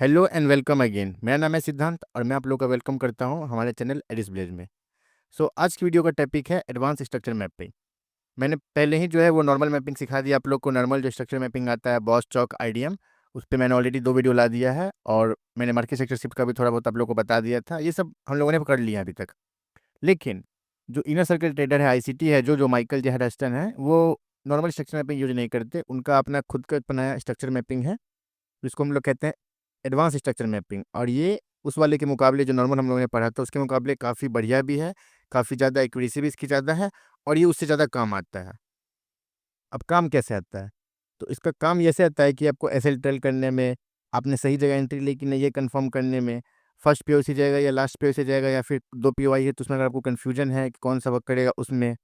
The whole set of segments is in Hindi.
Hello and welcome again. मेरा नाम है सिद्धांत और मैं आप लोगों का वेलकम करता हूं हमारे चैनल एडिस विलेज में। आज की वीडियो का टॉपिक है एडवांस स्ट्रक्चर मैपिंग। मैंने पहले ही जो है वो नॉर्मल मैपिंग सिखा दिया आप लोग को। नॉर्मल जो स्ट्रक्चर मैपिंग आता है बॉस चौक आईडीएम, उस पर मैंने ऑलरेडी 2 वीडियो ला दिया है और मैंने मार्केट सेक्टर शिफ्ट का भी थोड़ा बहुत आप लोग को बता दिया था। ये सब हम लोगों ने कर लिया अभी तक। लेकिन जो इनर सर्कल ट्रेडर है, आईसीटी है, जो जो माइकल जे हडस्टन है, वो नॉर्मल स्ट्रक्चर मैपिंग यूज नहीं करते। उनका अपना खुद का बनाया स्ट्रक्चर मैपिंग है जिसको हम लोग कहते हैं एडवांस स्ट्रक्चर मैपिंग। और ये उस वाले के मुकाबले जो नॉर्मल हम लोगों ने पढ़ा था उसके मुकाबले काफ़ी बढ़िया भी है, काफ़ी ज़्यादा एक्यूरेसी भी इसकी ज़्यादा है और ये उससे ज़्यादा काम आता है। अब काम कैसे आता है? तो इसका काम ऐसे आता है कि आपको एसएल ट्रेल करने में, आपने सही जगह एंट्री ली कि नहीं ये कंफर्म करने में, फर्स्ट पीओसी जाएगा या लास्ट पीओसी जाएगा या फिर 2 पीओआई है तो उसमें अगर आपको कन्फ्यूजन है कि कौन सा वर्क करेगा, उसमें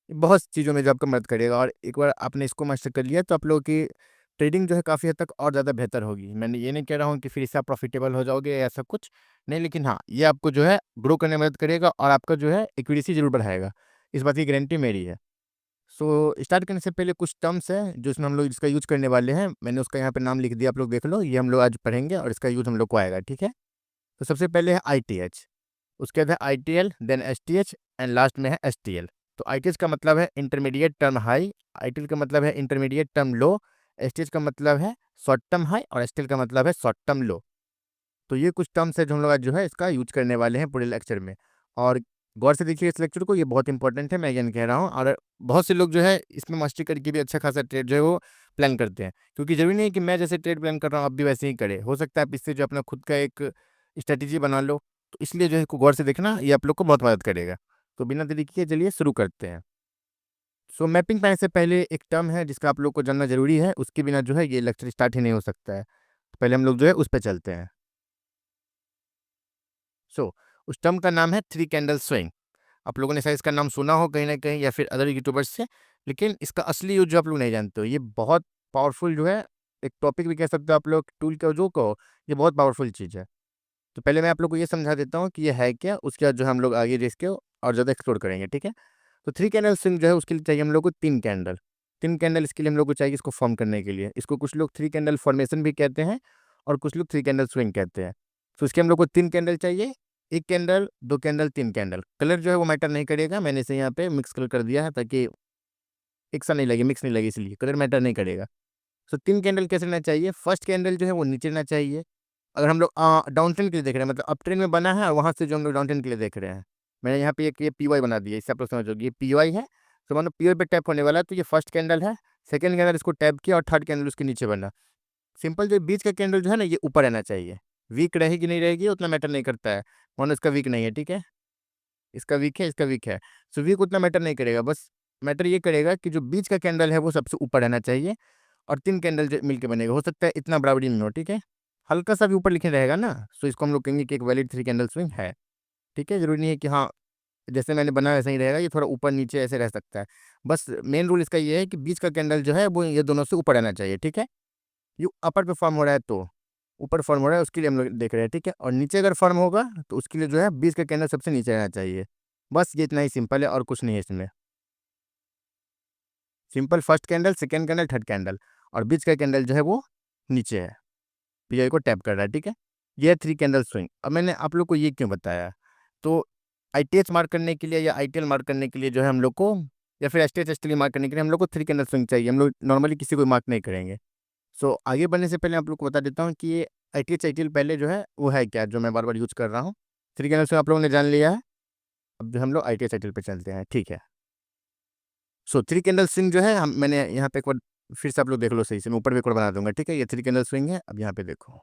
बहुत चीज़ों में जो आपका मदद करेगा। और एक बार आपने इसको मास्टर कर लिया तो आप लोगों की ट्रेडिंग जो है काफ़ी हद तक और ज़्यादा बेहतर होगी। मैंने ये नहीं कह रहा हूँ कि फिर इससे आप प्रॉफिटेबल हो जाओगे या ऐसा कुछ नहीं, लेकिन हाँ, ये आपको जो है ग्रो करने में मदद करेगा और आपका जो है एक्यूरेसी ज़रूर बढ़ाएगा। इस बात की गारंटी मेरी है। स्टार्ट करने से पहले कुछ टर्म्स हैं जो इसमें हम लोग इसका यूज़ करने वाले हैं। मैंने उसका यहाँ पे नाम लिख दिया, आप लोग देख लो। ये हम लोग आज पढ़ेंगे और इसका यूज़ हम लोग को आएगा, ठीक है? तो सबसे पहले है आईटीएच, उसके बाद है ITL, then STH and last में है एसटीएल। तो आईटीएच का मतलब है इंटरमीडिएट टर्म हाई, आईटीएल का मतलब है इंटरमीडिएट टर्म लो, एसटीएच का मतलब है शॉर्ट टर्म हाई और एसटीएल का मतलब है शॉर्ट टर्म लो। तो ये कुछ टर्म्स है जो हम लोग आज जो है इसका यूज करने वाले हैं पूरे लेक्चर में। और गौर से देखिए इस लेक्चर को, ये बहुत इंपॉर्टेंट है, मैं ये नहीं कह रहा हूँ। और बहुत से लोग जो है इसमें मास्टरी करके भी अच्छा खासा ट्रेड जो है वो प्लान करते हैं, क्योंकि जरूरी नहीं है कि मैं जैसे ट्रेड प्लान कर रहा हूँ आप भी वैसे ही करें। हो सकता है आप इससे जो अपना खुद का एक स्ट्रेटेजी बना लो। तो इसलिए जो है इसको गौर से देखना, ये आप लोग को बहुत मदद करेगा। तो बिना देरी किए चलिए शुरू करते हैं। मैपिंग पढ़ने से पहले एक टर्म है जिसका आप लोग को जानना जरूरी है, उसके बिना जो है ये लेक्चर स्टार्ट ही नहीं हो सकता है। तो पहले हम लोग जो है उस पर चलते हैं। उस टर्म का नाम है थ्री कैंडल स्विंग। आप लोगों ने शायद इसका नाम सुना हो कहीं ना कहीं या फिर अदर यूट्यूबर्स से, लेकिन इसका असली यूज जो आप लोग नहीं जानते हो। ये बहुत पावरफुल जो है एक टॉपिक भी कह सकते हो आप लोग, टूल का जो कहो, ये बहुत पावरफुल चीज़ है। तो पहले मैं आप लोग को ये समझा देता हूँ कि ये है क्या, उसके बाद जो है हम लोग आगे इसके और ज़्यादा एक्सप्लोर करेंगे, ठीक है? तो थ्री कैंडल स्विंग जो है उसके लिए चाहिए हम लोग को 3 कैंडल। 3 कैंडल इसके लिए हम लोग को चाहिए इसको फॉर्म करने के लिए। इसको कुछ लोग थ्री कैंडल फॉर्मेशन भी कहते हैं और कुछ लोग थ्री कैंडल स्विंग कहते हैं। तो इसके हम लोग को 3 कैंडल चाहिए, 1 कैंडल, 2 कैंडल, 3 कैंडल। कलर जो है वो मैटर नहीं करेगा, मैंने इसे यहाँ पे मिक्स कलर कर दिया है ताकि एक सा नहीं लगे, मिक्स नहीं लगे, इसलिए कलर मैटर नहीं करेगा। 3 कैंडल कैसे रहना चाहिए? फर्स्ट कैंडल जो है वो नीचे रहना चाहिए। अगर हम लोग डाउन ट्रेंड के लिए देख रहे हैं, मतलब अप ट्रेंड में बना है और वहाँ से जो हम लोग डाउन ट्रेंड के लिए देख रहे हैं, मैंने यहाँ पे एक ये पीवाई बना दिया, इससे आप लोग समझोगे ये पीवाई है। तो मानो पीवाई पे टैप होने वाला है तो ये फर्स्ट कैंडल है, सेकंड कैंडल इसको टैप किया और थर्ड कैंडल उसके नीचे बना। सिंपल जो बीच का कैंडल जो है ना ये ऊपर रहना चाहिए। वीक रहेगी नहीं रहेगी उतना मैटर नहीं करता है, मानो इसका वीक नहीं है, ठीक है? इसका वीक है, इसका वीक है। वीक उतना मैटर नहीं करेगा, बस मैटर ये करेगा कि जो बीच का कैंडल है वो सबसे ऊपर रहना चाहिए और 3 कैंडल जो मिलके बनेगा, हो सकता है इतना बराबरी में हो, ठीक है? हल्का सा भी ऊपर लिखे रहेगा ना, इसको हम लोग कहेंगे कि एक वैलिड थ्री कैंडल स्विंग है, ठीक है? जरूरी नहीं है कि हाँ जैसे मैंने बनाया वैसा ही रहेगा, ये थोड़ा ऊपर नीचे ऐसे रह सकता है। बस मेन रूल इसका ये है कि बीच का कैंडल जो है वो ये दोनों से ऊपर रहना चाहिए, ठीक है? ये अपर पे फॉर्म हो रहा है तो ऊपर फॉर्म हो रहा है उसके लिए हम लोग देख रहे हैं, ठीक है? और नीचे अगर फॉर्म होगा तो उसके लिए जो है बीच का कैंडल सबसे नीचे रहना चाहिए। बस ये इतना ही सिंपल है और कुछ नहीं है इसमें। Simple first candle, second candle, third candle और बीच का कैंडल जो है वो नीचे है, पीआई को टैप कर रहा है, ठीक है? ये है थ्री कैंडल स्विंग। अब मैंने आप लोग को ये क्यों बताया? तो आईटीएच मार्क करने के लिए या आईटीएल मार्क करने के लिए जो है हम लोग को, या फिर एसटीएच एसटीएल मार्क करने के लिए हम लोग को थ्री कैंडल स्विंग चाहिए। हम लोग नॉर्मली किसी को मार्क नहीं करेंगे। आगे बढ़ने से पहले आप लोग को बता देता हूँ कि ये आईटीएच आईटीएल पहले जो है वो है क्या, जो मैं बार बार यूज कर रहा हूँ। थ्री कैंडल स्विंग आप लोगों ने जान लिया है। अब जो हम लोग आईटीएच आईटीएल पे चलते हैं, ठीक है? थ्री कैंडल स्विंग जो है हम मैंने यहाँ पे एक बार फिर से आप लोग देख लो सही से, मैं ऊपर भी एक और बना दूंगा, ठीक है? ये थ्री कैंडल स्विंग है। अब यहाँ पे देखो,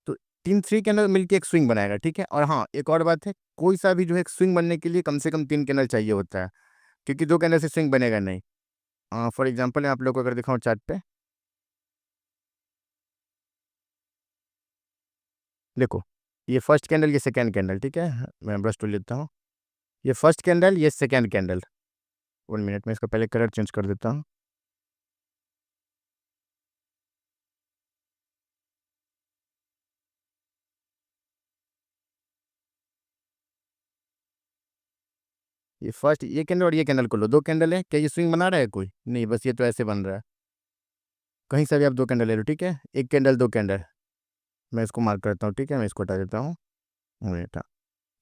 तो तीन थ्री कैंडल मिलके एक स्विंग बनाएगा, ठीक है? और हाँ एक और बात है, कोई सा भी जो है एक स्विंग बनने के लिए कम से कम 3 कैंडल चाहिए होता है, क्योंकि 2 कैंडल से स्विंग बनेगा नहीं। फॉर एग्जाम्पल आप लोग को अगर दिखाऊँ चार्ट पे, देखो ये फर्स्ट कैंडल, ये सेकेंड कैंडल, ठीक है? मैं ब्रश टूल लेता हूँ। ये फर्स्ट कैंडल, ये सेकेंड कैंडल। 1 मिनट में इसका पहले कलर चेंज कर देता हूँ। ये फर्स्ट ये कैंडल और ये कैंडल को लो, 2 कैंडल है, क्या ये स्विंग बना रहा है कोई? नहीं, बस ये तो ऐसे बन रहा है। कहीं से भी आप 2 कैंडल ले लो, ठीक है, 1 कैंडल 2 कैंडल, मैं इसको मार्क करता हूँ, ठीक है, मैं इसको हटा देता हूँ। बेटा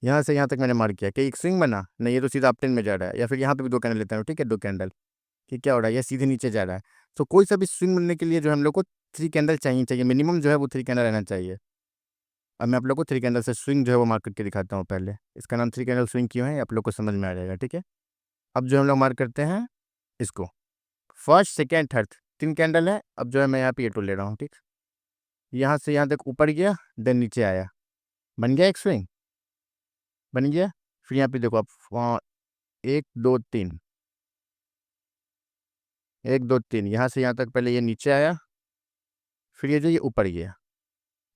यहाँ से यहाँ तक मैंने मार्क किया कि एक स्विंग बना नहीं, ये तो सीधा अपट्रेंड में जा रहा है, या फिर यहाँ पे भी 2 कैंडल लेता हूँ, ठीक है, 2 कैंडल, कि क्या हो रहा है, ये सीधे नीचे जा रहा है। तो कोई सा भी स्विंग बनने के लिए जो है हम लोग को 3 कैंडल चाहिए मिनिमम जो है वो 3 कैंडल रहना चाहिए। अब मैं आप लोग को 3 कैंडल से स्विंग जो है वो मार्क करके दिखाता हूँ। पहले इसका नाम 3 कैंडल स्विंग क्यों है आप लोग को समझ में आ जाएगा, ठीक है। अब जो हम लोग मार्क करते हैं इसको, फर्स्ट सेकेंड थर्ड 3 कैंडल है। अब जो है मैं यहाँ पे ये टूल ले रहा हूँ, ठीक, यहाँ से यहाँ तक ऊपर गया, देन नीचे आया, बन गया एक स्विंग, बन गया। फिर यहाँ पे देखो आप, 1 2 3, 1 2 3, यहाँ से यहाँ तक पहले ये नीचे आया, फिर ये जो ये ऊपर गया,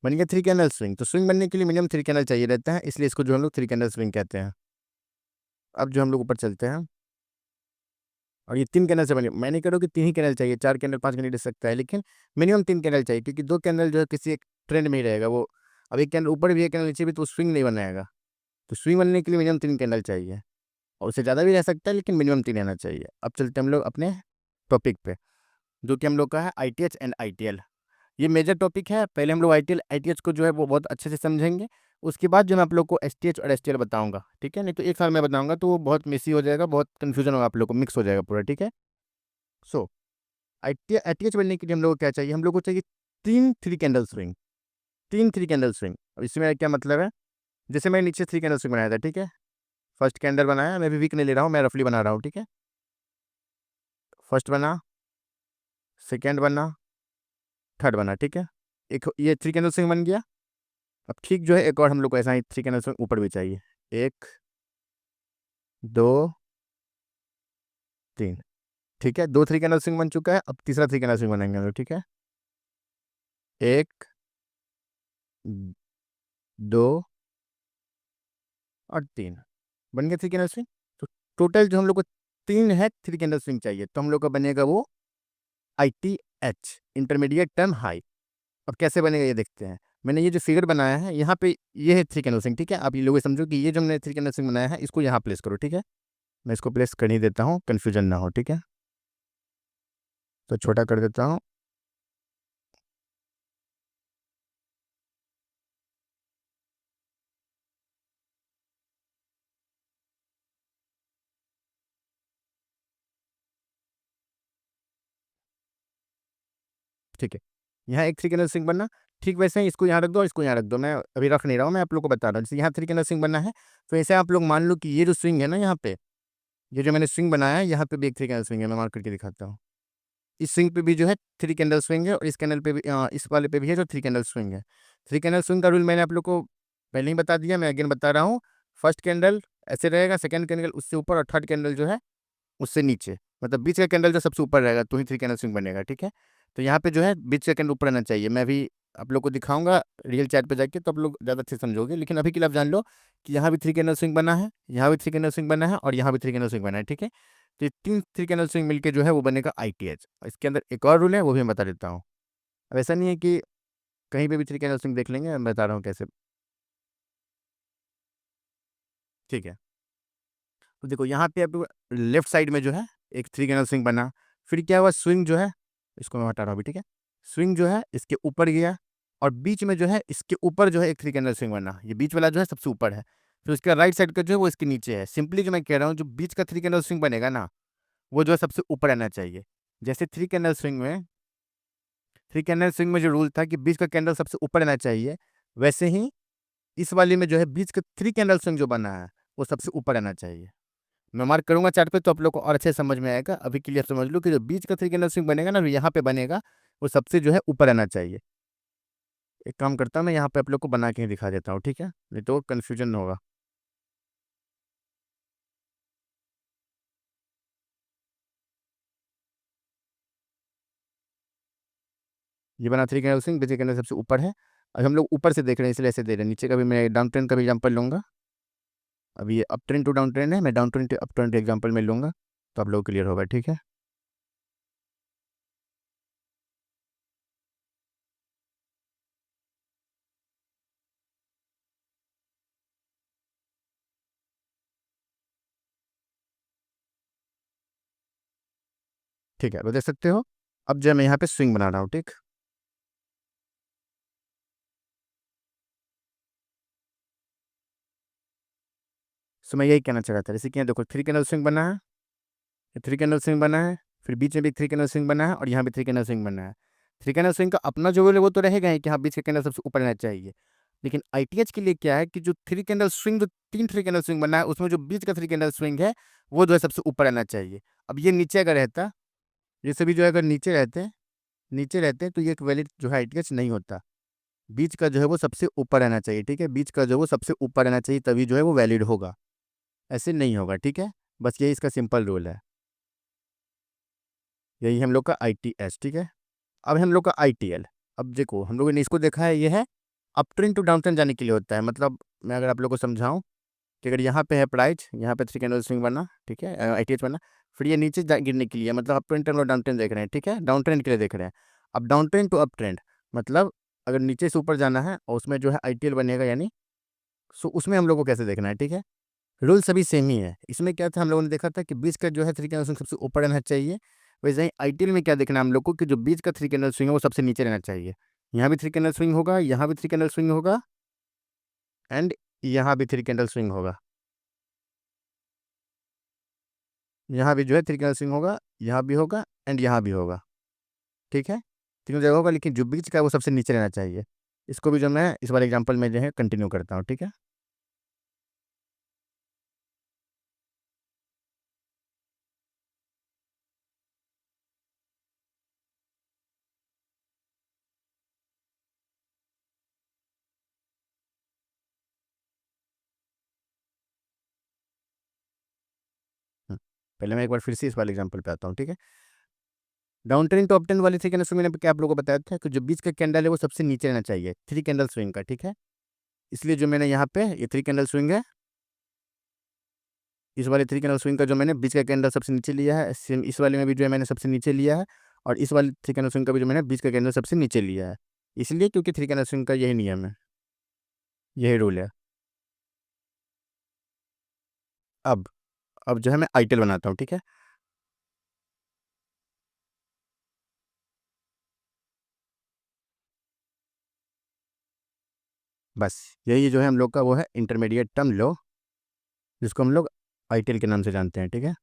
बन गया 3 कैंडल स्विंग। तो स्विंग बनने के लिए मिनिमम 3 कैंडल चाहिए रहता है, इसलिए इसको जो हम लोग 3 कैंडल स्विंग कहते हैं। अब जो हम लोग ऊपर चलते हैं, और ये 3 कैंडल से बने, मैं नहीं कह रहा हूँ कि 3 ही कैंडल चाहिए, 4 कैंडल 5 कैंडल दे सकता है, लेकिन मिनिमम 3 कैंडल चाहिए, क्योंकि 2 कैंडल जो है किसी एक ट्रेंड में ही रहेगा वो। अब एक कैंडल ऊपर भी एक कैंडल नीचे भी, तो स्विंग नहीं बनाएगा। तो स्विंग बनने के लिए मिनिमम 3 कैंडल चाहिए, और उससे ज़्यादा भी रह सकता है, लेकिन मिनिमम 3 रहना चाहिए। अब चलते हम लोग अपने टॉपिक पे, जो कि हम लोग का है ITH एंड ITL। ये मेजर टॉपिक है। पहले हम लोग ITL ITH को जो है वो बहुत अच्छे से समझेंगे, उसके बाद जो मैं आप लोग को STH और STL बताऊंगा, ठीक है। नहीं तो एक साल में बताऊंगा तो वो बहुत मेसी हो जाएगा, बहुत कन्फ्यूजन होगा, आप लोग को मिक्स हो जाएगा पूरा, ठीक है। सो ITH बनने के लिए हम लोग को क्या चाहिए, हम लोग को चाहिए 3 3 कैंडल स्विंग, 3 3 कैंडल स्विंग। अब इसमें क्या मतलब है, जैसे मैं नीचे 3 कैंडल स्विंग बनाया था, ठीक है, फर्स्ट कैंडल बनाया, मैं भी वीक नहीं ले रहा हूँ, मैं रफली बना रहा हूँ, ठीक है। फर्स्ट बना, सेकेंड बना, थर्ड बना, ठीक है, एक ये 3 कैंडल स्विंग बन गया। अब ठीक जो है एक और हम लोग को ऐसा ही 3 कैंडल स्विंग ऊपर भी चाहिए, 1 2 3, ठीक है, 2 3 कैंडल स्विंग बन चुका है। अब तीसरा 3 कैंडल स्विंग बनाएंगे हम लोग, ठीक है, 1 2 और 3, बन गया 3 कैंडल स्विंग। तो टोटल जो हम लोग को 3 है 3 कैंडल स्विंग चाहिए, तो हम लोग का बनेगा वो ITH, इंटरमीडिएट टर्म हाई। अब कैसे बनेगा ये देखते हैं। मैंने ये जो फिगर बनाया है यहाँ पे, ये है 3 कैंडल स्विंग, ठीक है। आप ये लोग समझो कि ये जो हमने 3 कैंडल स्विंग बनाया है, इसको यहाँ प्लेस करो, ठीक है। मैं इसको प्लेस कर ही देता हूँ, कन्फ्यूजन ना हो, ठीक है। तो छोटा कर देता हूँ, ठीक है। यहाँ एक 3 कैंडल स्विंग बनना, ठीक वैसे ही इसको यहाँ रख दो और इसको यहाँ रख दो। मैं अभी रख नहीं रहा हूँ, मैं आप लोग को बता रहा हूँ। जैसे यहाँ 3 कैंडल स्विंग बनना है, तो ऐसे आप लोग मान लो कि ये जो स्विंग है ना, यहाँ पे ये जो मैंने स्विंग बनाया है, यहाँ पे भी एक 3 कैंडल स्विंग है, मैं मार्क करके दिखाता हूँ। इस स्विंग पे भी जो है 3 कैंडल स्विंग है, और इस कैंडल पे भी, इस वाले पे भी है जो 3 कैंडल स्विंग है। 3 कैंडल स्विंग का रूल मैंने आप लोग को पहले ही बता दिया, मैं अगेन बता रहा हूँ। फर्स्ट कैंडल ऐसे रहेगा, सेकंड कैंडल उससे ऊपर, और थर्ड कैंडल जो है उससे नीचे, मतलब बीच का कैंडल जो सबसे ऊपर रहेगा, तो ही 3 कैंडल स्विंग बनेगा, ठीक है। तो यहाँ पे जो है बीच का कैंडल ऊपर रहना चाहिए। मैं भी आप लोग को दिखाऊंगा रियल चैट पे जाके, तो आप लोग ज़्यादा अच्छे समझोगे, लेकिन अभी के लिए आप जान लो कि यहाँ भी 3 कैंडल स्विंग बना है, यहाँ भी 3 कैंडल स्विंग बना है, और यहाँ भी 3 कैंडल स्विंग बना है, ठीक है। तो ये 3 कैंडल स्विंग मिलकर जो है वो बनेगा ITH। इसके अंदर एक और रूल है, वो भी मैं बता देता हूँ। अब ऐसा नहीं है कि कहीं पे भी 3 कैंडल स्विंग देख लेंगे, मैं बता रहा हूँ कैसे, ठीक है। तो देखो यहाँ पे आप लेफ्ट साइड में जो है एक 3 कैंडल स्विंग बना, फिर क्या हुआ, स्विंग जो है, इसको मैं हटा रहा हूँ अभी, ठीक है। स्विंग जो है इसके ऊपर गया, और बीच में जो है इसके ऊपर जो है एक 3 कैंडल स्विंग बना, ये बीच वाला जो है सबसे ऊपर है। फिर उसके राइट साइड का जो है वो इसके नीचे है। सिंपली जो मैं कह रहा हूँ, जो बीच का 3 कैंडल स्विंग बनेगा ना, वो जो है सबसे ऊपर रहना चाहिए। जैसे 3 कैंडल स्विंग में जो रूल था कि बीच का कैंडल सबसे ऊपर रहना चाहिए, वैसे ही इस वाली में जो है बीच का 3 कैंडल स्विंग जो बना है वो सबसे ऊपर रहना चाहिए। मैं मार्क करूंगा चार्ट पे, तो आप लोग को और अच्छे से समझ में आएगा। अभी क्लियर समझ लो कि जो बीच का 3 कैंडल स्विंग बनेगा ना, जो यहाँ पे बनेगा, वो सबसे जो है ऊपर रहना चाहिए। एक काम करता हूँ, मैं यहाँ पे आप लोग को बना के ही दिखा देता हूँ, ठीक है, नहीं तो कन्फ्यूजन होगा। ये बना 3 कैंडल स्विंग, बीच का कैंडल सबसे ऊपर है। अब हम लोग ऊपर से देख रहे हैं, इसलिए ऐसे दे रहे हैं। नीचे का भी मैं डाउन ट्रेंड का भी एग्जाम्पल लूंगा। अभी ये up trend to down trend है, मैं down trend to up trend example में लूंगा, तो आप लोग क्लियर होगा, ठीक है। ठीक है, वो देख सकते हो। अब जो है मैं यहाँ पे स्विंग बना रहा हूँ, ठीक। सो मैं यही कहना चाह रहा था, जैसे कि यहाँ देखो 3 कैंडल स्विंग बना है, 3 कैंडल स्विंग बना है, फिर बीच में भी 3 कैंडल स्विंग बना है और यहाँ भी 3 कैंडल स्विंग बना है। 3 कैंडल स्विंग का अपना जो है वो तो रहेगा ही कि हाँ बीच का कैंडल सबसे ऊपर रहना चाहिए। लेकिन आईटीएच के लिए क्या है कि जो 3 कैंडल स्विंग, जो 3 कैंडल स्विंग बना है, उसमें जो बीच का 3 कैंडल स्विंग है वो जो है सबसे ऊपर रहना चाहिए। अब ये नीचे अगर रहता, ये सभी जो है अगर नीचे रहते तो ये एक वैलिड जो है आईटीएच नहीं होता। बीच का जो है वो सबसे ऊपर रहना चाहिए, ठीक है। बीच का जो है वो सबसे ऊपर रहना चाहिए, तभी जो है वो वैलिड होगा, ऐसे नहीं होगा, ठीक है। बस यही इसका सिंपल रूल है। यही हम लोग का आईटीएच, ठीक है। अब हम लोग का आईटीएल। अब देखो हम लोगों ने इसको देखा है, ये है up trend to down trend जाने के लिए होता है। मतलब मैं अगर आप लोगों को समझाऊं कि अगर यहाँ पे है प्राइस, यहाँ पे 3 कैंडल स्विंग बना, ठीक है, आईटीएच बना, फिर ये नीचे गिरने के लिए, मतलब अप ट्रेंड और डाउन ट्रेंड देख रहे हैं, ठीक है, डाउन ट्रेंड के लिए देख रहे हैं। अब down trend to up trend मतलब अगर नीचे से ऊपर जाना है और उसमें जो है आईटीएल बनेगा, यानी सो उसमें हम लोग को कैसे देखना है, ठीक है। रूल सभी सेम ही है। इसमें क्या था, हम लोगों ने देखा था कि बीच का जो है 3 कैंडल स्विंग सबसे ऊपर रहना चाहिए। वैसे ही आईटीएल में क्या देखना है हम लोग को कि जो बीच का 3 कैंडल स्विंग है वो सबसे नीचे रहना चाहिए। यहाँ भी 3 कैंडल स्विंग होगा, यहाँ भी 3 कैंडल स्विंग होगा, एंड यहाँ भी 3 कैंडल स्विंग होगा। यहाँ भी जो है 3 कैंडल स्विंग होगा, यहाँ भी होगा एंड यहाँ भी होगा, ठीक है। तीनों जगह होगा, लेकिन जो बीच का है वो सबसे नीचे रहना चाहिए। इसको भी जो मैं इस बार एग्जाम्पल में जो है कंटिन्यू करता हूँ, ठीक है। पहले मैं एक बार फिर से इस वाले एग्जाम्पल पे आता हूँ, ठीक है। Down trend to up trend वाली 3 कैंडल स्विंग मैंने क्या आप लोगों को बताया था कि जो बीच का कैंडल है वो सबसे नीचे रहना चाहिए 3 कैंडल स्विंग का, ठीक है। इसलिए जो मैंने यहाँ पे ये 3 कैंडल स्विंग है, इस वाले 3 कैंडल स्विंग का जो मैंने बीच का कैंडल सबसे नीचे लिया है, सेम इस वाले में भी जो है मैंने सबसे नीचे लिया है, और इस वाले 3 कैंडल स्विंग का भी जो मैंने बीच का कैंडल सबसे नीचे लिया है। इसलिए क्योंकि 3 कैंडल स्विंग का यही नियम है, यही रूल है। अब अब जो है मैं आईटेल बनाता हूँ, ठीक है। बस यही जो है हम लोग का वो है इंटरमीडिएट टर्म लो, जिसको हम लोग आईटेल के नाम से जानते हैं, ठीक है।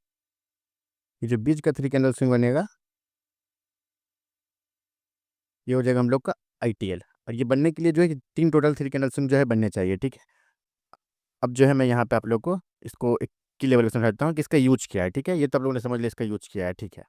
ये जो बीच का 3 कैंडल स्विंग बनेगा ये हो जाएगा हम लोग का आईटीएल। और ये बनने के लिए जो है 3 टोटल 3 कैंडल स्विंग जो है बनने चाहिए, ठीक है। अब जो है मैं यहाँ पे आप लोग को इसको एक की लेवल पे समझाता हूँ कि इसका यूज क्या है, ठीक है। ये तो आप लोगों ने समझ लिया इसका यूज क्या है, ठीक है।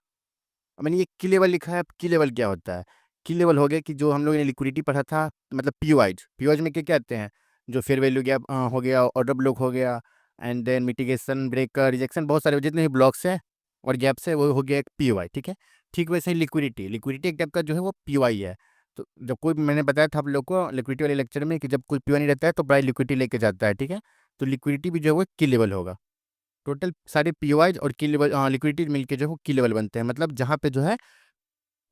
अब मैंने ये की लेवल लिखा है। अब की लेवल क्या होता है? की लेवल हो गया कि जो हम लोगों ने लिक्विडिटी पढ़ा था, मतलब पीओआईज, पीओआईज में क्या क्या आते हैं, जो फेयर वैल्यू गैप हो गया, ऑर्डर ब्लॉक हो गया, and then mitigation, breaker, rejection, बहुत सारे जितने भी ब्लॉक्स है और गैप्स है वो हो गया एक पीओआई, ठीक है। ठीक वैसे ही लिक्विडिटी, लिक्विडिटी एक टाइप का जो है वो पीओआई है। तो जब कोई, मैंने बताया था आप लोग को लिक्विडिटी वाले लेक्चर में कि जब कोई पीओआई नहीं रहता है तो प्राइस लिक्विडिटी लेके जाता है, ठीक है। तो लिक्विडिटी भी जो है वो की लेवल होगा। टोटल सारे पीओआईज और की लेवल लिक्विडिटी मिलके जो है वो की लेवल बनते हैं। मतलब जहाँ पे जो है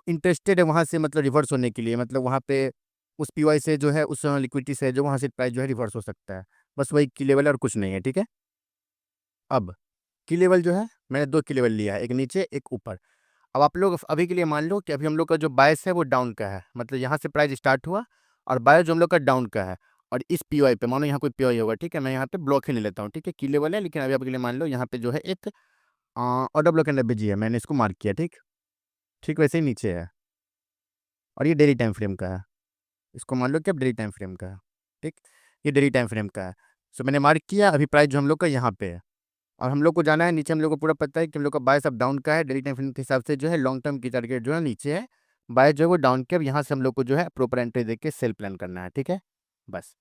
इंटरेस्टेड है वहाँ से, मतलब रिवर्स होने के लिए, मतलब वहाँ पे उस पीवाई से जो है उस लिक्विडिटी से जो वहाँ से प्राइस जो है रिवर्स हो सकता है। बस वही की लेवल है और कुछ नहीं है, ठीक है। अब की लेवल जो है मैंने 2 की लेवल लिया है, एक नीचे एक ऊपर। अब आप लोग अभी के लिए मान लो कि अभी हम लोग का जो बायस है वो डाउन का है, मतलब यहाँ से प्राइस स्टार्ट हुआ और बायस जो हम लोग का डाउन का है। और इस पीवाई पे मानो यहाँ कोई पीवाई होगा, ठीक है, मैं यहाँ पे ब्लॉक ही ले लेता हूँ, ठीक है। की लेवल है लेकिन अभी आपके लिए मान लो यहाँ पे जो है एक ऑर्डर ब्लॉक एंड बीजी है, मैंने इसको मार्क किया, ठीक। ठीक वैसे ही नीचे है और ये डेली टाइम फ्रेम का है। इसको मान लो कि अब डेली टाइम फ्रेम का है, ठीक। ये डेली टाइम फ्रेम का है। सो मैंने मार्क किया, अभी प्राइस जो हम लोग का यहाँ पे है और हम लोग को जाना है नीचे। हम लोग को पूरा पता है कि हम लोग का बायस अब डाउन का है, डेली टाइम फ्रेम के हिसाब से जो है लॉन्ग टर्म की टारगेट जो है नीचे है, बायस जो है वो डाउन के। अब यहाँ से हम लोग को जो है प्रॉपर एंट्री देख के सेल प्लान करना है, ठीक है। बस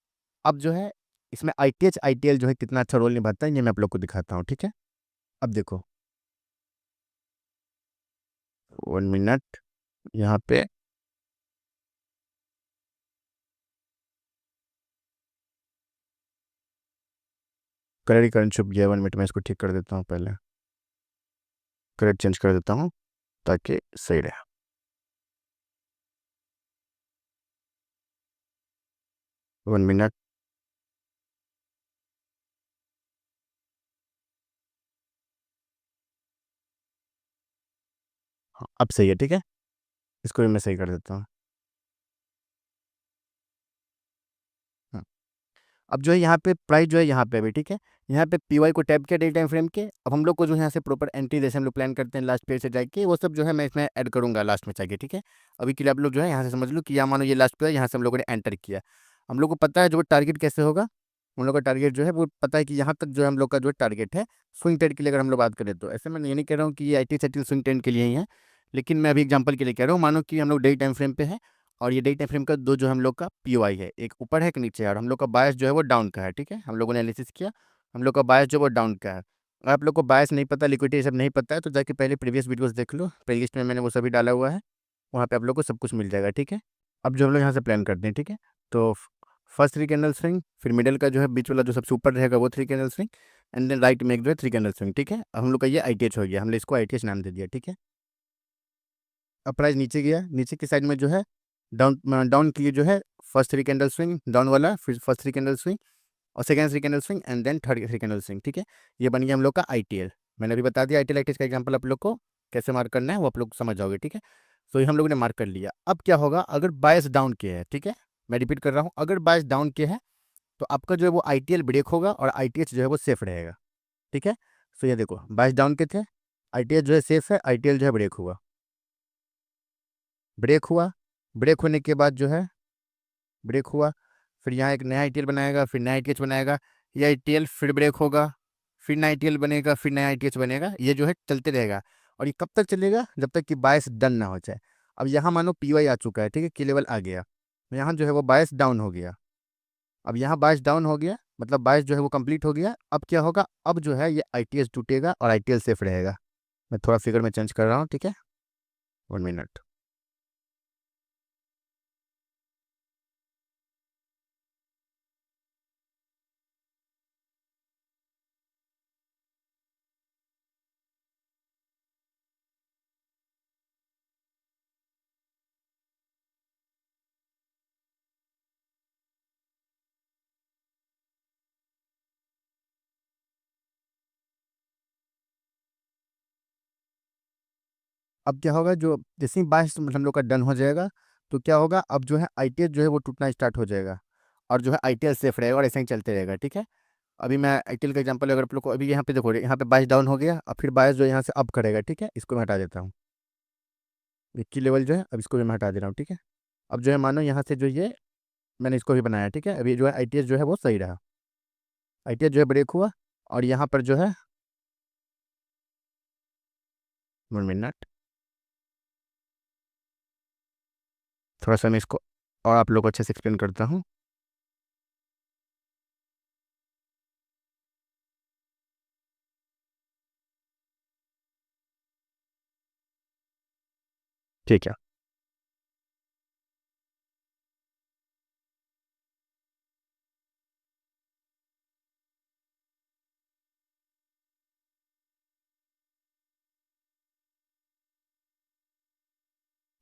अब जो है इसमें आईटीएच आईटीएल जो है कितना अच्छा रोल निभाता है ये मैं आप लोग को दिखाता हूँ, ठीक है। अब देखो 1 मिनट, यहाँ पे कलर करंट छुप गया। 1 मिनट में इसको ठीक कर देता हूँ, पहले कलर चेंज कर देता हूँ ताकि सही रहे। 1 मिनट। अब सही है, ठीक है। इसको भी मैं सही कर देता हूँ। हाँ। अब जो है यहाँ पे प्राइस जो है यहाँ पे अभी ठीक है, यहाँ पे पीवाई को टैप किया डेली टाइम फ्रेम के। अब हम लोग को जो है यहाँ से प्रॉपर एंट्री जैसे हम लोग प्लान करते हैं लास्ट पेज से जाके, वो सब जो है मैं इसमें ऐड करूँगा लास्ट में जाके, ठीक है। अभी के लिए आप लोग जो है यहाँ से समझ लो कि यहाँ मानो ये लास्ट पे है, यहाँ से हम लोगों ने एंटर किया। हम लोग को पता है जो टारगेट कैसे होगा, हम लोग का टारगेट जो है वो पता है कि यहाँ तक जो है हम लोग का जो टारगेट है स्विंग ट्रेड के लिए। अगर हम लोग बात करें तो ऐसे मैं ये नहीं कह रहा हूँ कि ये I T settle swing trade के लिए ही है, लेकिन मैं अभी एग्जांपल के लिए कह रहा हूँ। मानो कि हम लोग डेली टाइम फ्रेम पे है, और ये डेली टाइम फ्रेम का दो जो हम लोग का पीओआई है, एक ऊपर है एक नीचे है, और हम लोग का बायस जो है वो डाउन का है, ठीक है। हम लोगों ने एनालिसिस किया, हम लोग का बायस जो है वो डाउन का है। अगर आप लोग को बायस नहीं पता, लिक्विडिटी सब नहीं पता है, तो जाके पहले प्रीवियस वीडियोस देख लो, प्लेलिस्ट में मैंने वो सभी डाला हुआ है, वहाँ पे आप लोग को सब कुछ मिल जाएगा, ठीक है। अब जो हम लोग यहाँ से प्लान करते हैं, ठीक है, तो फर्स्ट थ्री कैंडल स्विंग, फिर मिडल का जो है बीच वाला जो सबसे ऊपर रहेगा वो three candle swing, and then right में एक जो है थ्री कैंडल स्विंग, ठीक है। अब हम लोग का ये आईटीएच हो गया, हमने इसको आईटीएच नाम दे दिया, ठीक है। अब प्राइस नीचे गया, नीचे की साइड में जो है डाउन डाउन के लिए जो है फर्स्ट थ्री कैंडल स्विंग डाउन वाला, फिर फर्स्ट थ्री कैंडल स्विंग और second three candle swing, and then third three candle swing, ठीक है। ये बन गया हम लोग का आईटीएल। मैंने अभी बता दिया आईटीएल आईटीएस का एग्जांपल आप लोग को कैसे मार्क करना है, वो आप लोग समझ जाओगे, ठीक है। तो ये हम लोगों ने मार्क कर लिया। अब क्या होगा अगर बायस डाउन के है, ठीक है, मैं रिपीट कर रहा हूँ, अगर बायस डाउन के है तो आपका जो है वो आईटीएल ब्रेक होगा और आईटीएच जो है वो सेफ रहेगा, ठीक है। तो ये देखो बायस डाउन के थे, आईटीएच जो है सेफ है, आईटीएल जो है ब्रेक हुआ, ब्रेक हुआ, ब्रेक होने के बाद जो है ब्रेक हुआ, फिर यहाँ एक नया आईटीएल बनाएगा, फिर नया आईटीएच बनाएगा, ये आईटीएल फिर ब्रेक होगा, फिर नया आईटीएल बनेगा, फिर नया आईटीएच बनेगा, ये जो है चलते रहेगा। और ये कब तक चलेगा, जब तक कि बायस डन ना हो जाए। अब यहाँ मानो पीवाई आ चुका है, ठीक है, की लेवल आ गया, तो यहाँ जो है वो बायस डाउन हो गया। अब यहाँ बायस डाउन हो गया, मतलब बायस जो है वो कंप्लीट हो गया। अब क्या होगा, अब जो है ये आईटीएस टूटेगा और आईटीएल सेफ रहेगा। मैं थोड़ा फिगर में चेंज कर रहा हूँ, ठीक है, 1 मिनट। अब क्या होगा, जो जैसे ही बायस हम लोग का डन हो जाएगा, तो क्या होगा, अब जो है आईटीएस जो है वो टूटना स्टार्ट हो जाएगा, और जो है आईटीएल सेफ रहेगा और ऐसे ही चलते रहेगा, ठीक है। अभी मैं आईटीएल का एग्जांपल अगर आप लोग को, अभी यहाँ पे देखो, यहाँ पे बायस डाउन हो गया, अब फिर बायस जो है यहाँ से अप करेगा, ठीक है। इसको मैं हटा देता हूँ, विक्की लेवल जो है, अब इसको भी मैं हटा दे रहा हूँ, ठीक है। अब जो है मानो यहाँ से जो ये मैंने इसको भी बनाया, ठीक है। अभी जो है आईटीएस जो है वो सही रहा, आईटीएस जो है ब्रेक हुआ, और यहाँ पर जो है 1 मिनट, थोड़ा सा मैं इसको और आप लोग को अच्छे से एक्सप्लेन करता हूँ, ठीक है।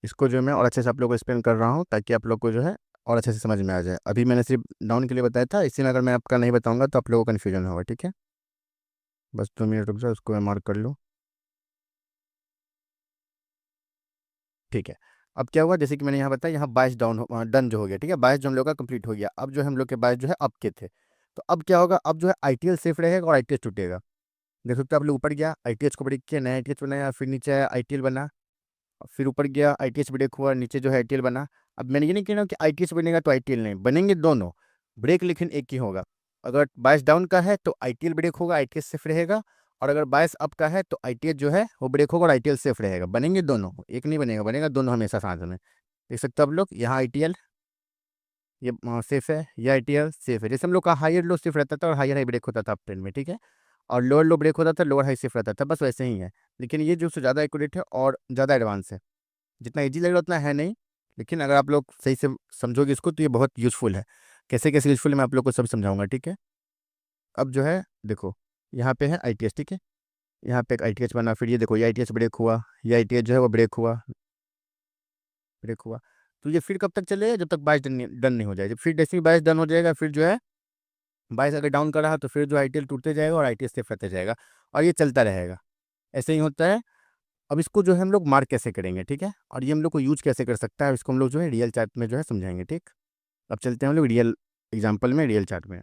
इसको जो मैं और अच्छे से आप लोग को एक्सप्लेन कर रहा हूँ, ताकि आप लोग को जो है और अच्छे से समझ में आ जाए। अभी मैंने सिर्फ डाउन के लिए बताया था, इसी में अगर मैं आपका नहीं बताऊंगा तो आप लोगों को कन्फ्यूजन होगा, ठीक है। बस 2 मिनट रुक जाओ, उसको मैं मार्क कर लूँ, ठीक है। अब क्या हुआ, जैसे कि मैंने यहाँ बताया, यहाँ बाईस डाउन डन जो हो गया, ठीक है, बाईस जो हम लोग का कंप्लीट हो गया। अब जो हम लोग के बाईस जो है अप के थे, तो अब क्या होगा, अब जो है आईटीएल सेफ रहेगा और आईटीएस टूटेगा। देख सकते हो आप लोग, ऊपर गया आईटीएच को ब्रेक किया, नया आईटीएच बनाया, फिर नीचे आया आईटीएल बना, फिर ऊपर गया आईटीएच ब्रेक हुआ, नीचे जो है आईटीएल बना। अब मैंने ये नहीं कहना कि आईटीएच बनेगा तो आईटीएल नहीं बनेंगे, दोनों ब्रेक लेकिन एक ही होगा। अगर बायस डाउन का है तो आईटीएल ब्रेक होगा, आईटीएस सेफ रहेगा, और अगर बायस अप का है तो आईटीएच जो है वो ब्रेक होगा और आईटीएल सेफ रहेगा। बनेंगे दोनों, एक नहीं बनेगा, बनेगा दोनों हमेशा साथ में। देख सकते हो आप लोग, यहाँ आईटीएल ये सेफ है, ये आईटीएल सेफ है। जैसे हम लोग का हायर लो सेफ रहता था और हायर हाई ब्रेक होता था अप ट्रेंड में, ठीक है, और लोअर लो ब्रेक होता था, लोअर हाई सेफ रहता था, बस वैसे ही है। लेकिन ये जो ज़्यादा एक्यूरेट है और ज़्यादा एडवांस है, जितना ईजी लग रहा उतना है नहीं, लेकिन अगर आप लोग सही से समझोगे इसको तो ये बहुत यूज़फुल है। कैसे कैसे यूज़फुल है मैं आप लोग को सब समझाऊंगा, ठीक है। अब जो है देखो, यहाँ पे है आईटीएस, ठीक है, यहाँ पे एक आईटीएस बना, फिर ये देखो ये आईटीएस ब्रेक हुआ, ये आईटीएस जो है वो ब्रेक हुआ, ब्रेक हुआ। तो ये फिर कब तक चलेगा, जब तक बाईस डन नहीं हो जाए। जब फिर जैसे ही बाईस डन हो जाएगा, फिर जो है बाईस अगर डाउन कर रहा तो फिर जो आईटीएल टूटते जाएगा और आईटीएस सेफ रहते जाएगा, और ये चलता रहेगा, ऐसे ही होता है। अब इसको जो है हम लोग मार्क कैसे करेंगे, ठीक है, और ये हम लोग को यूज कैसे कर सकता है, इसको हम लोग जो है रियल चार्ट में जो है समझाएंगे, ठीक। अब चलते हैं हम लोग रियल एग्जाम्पल में, रियल चार्ट में।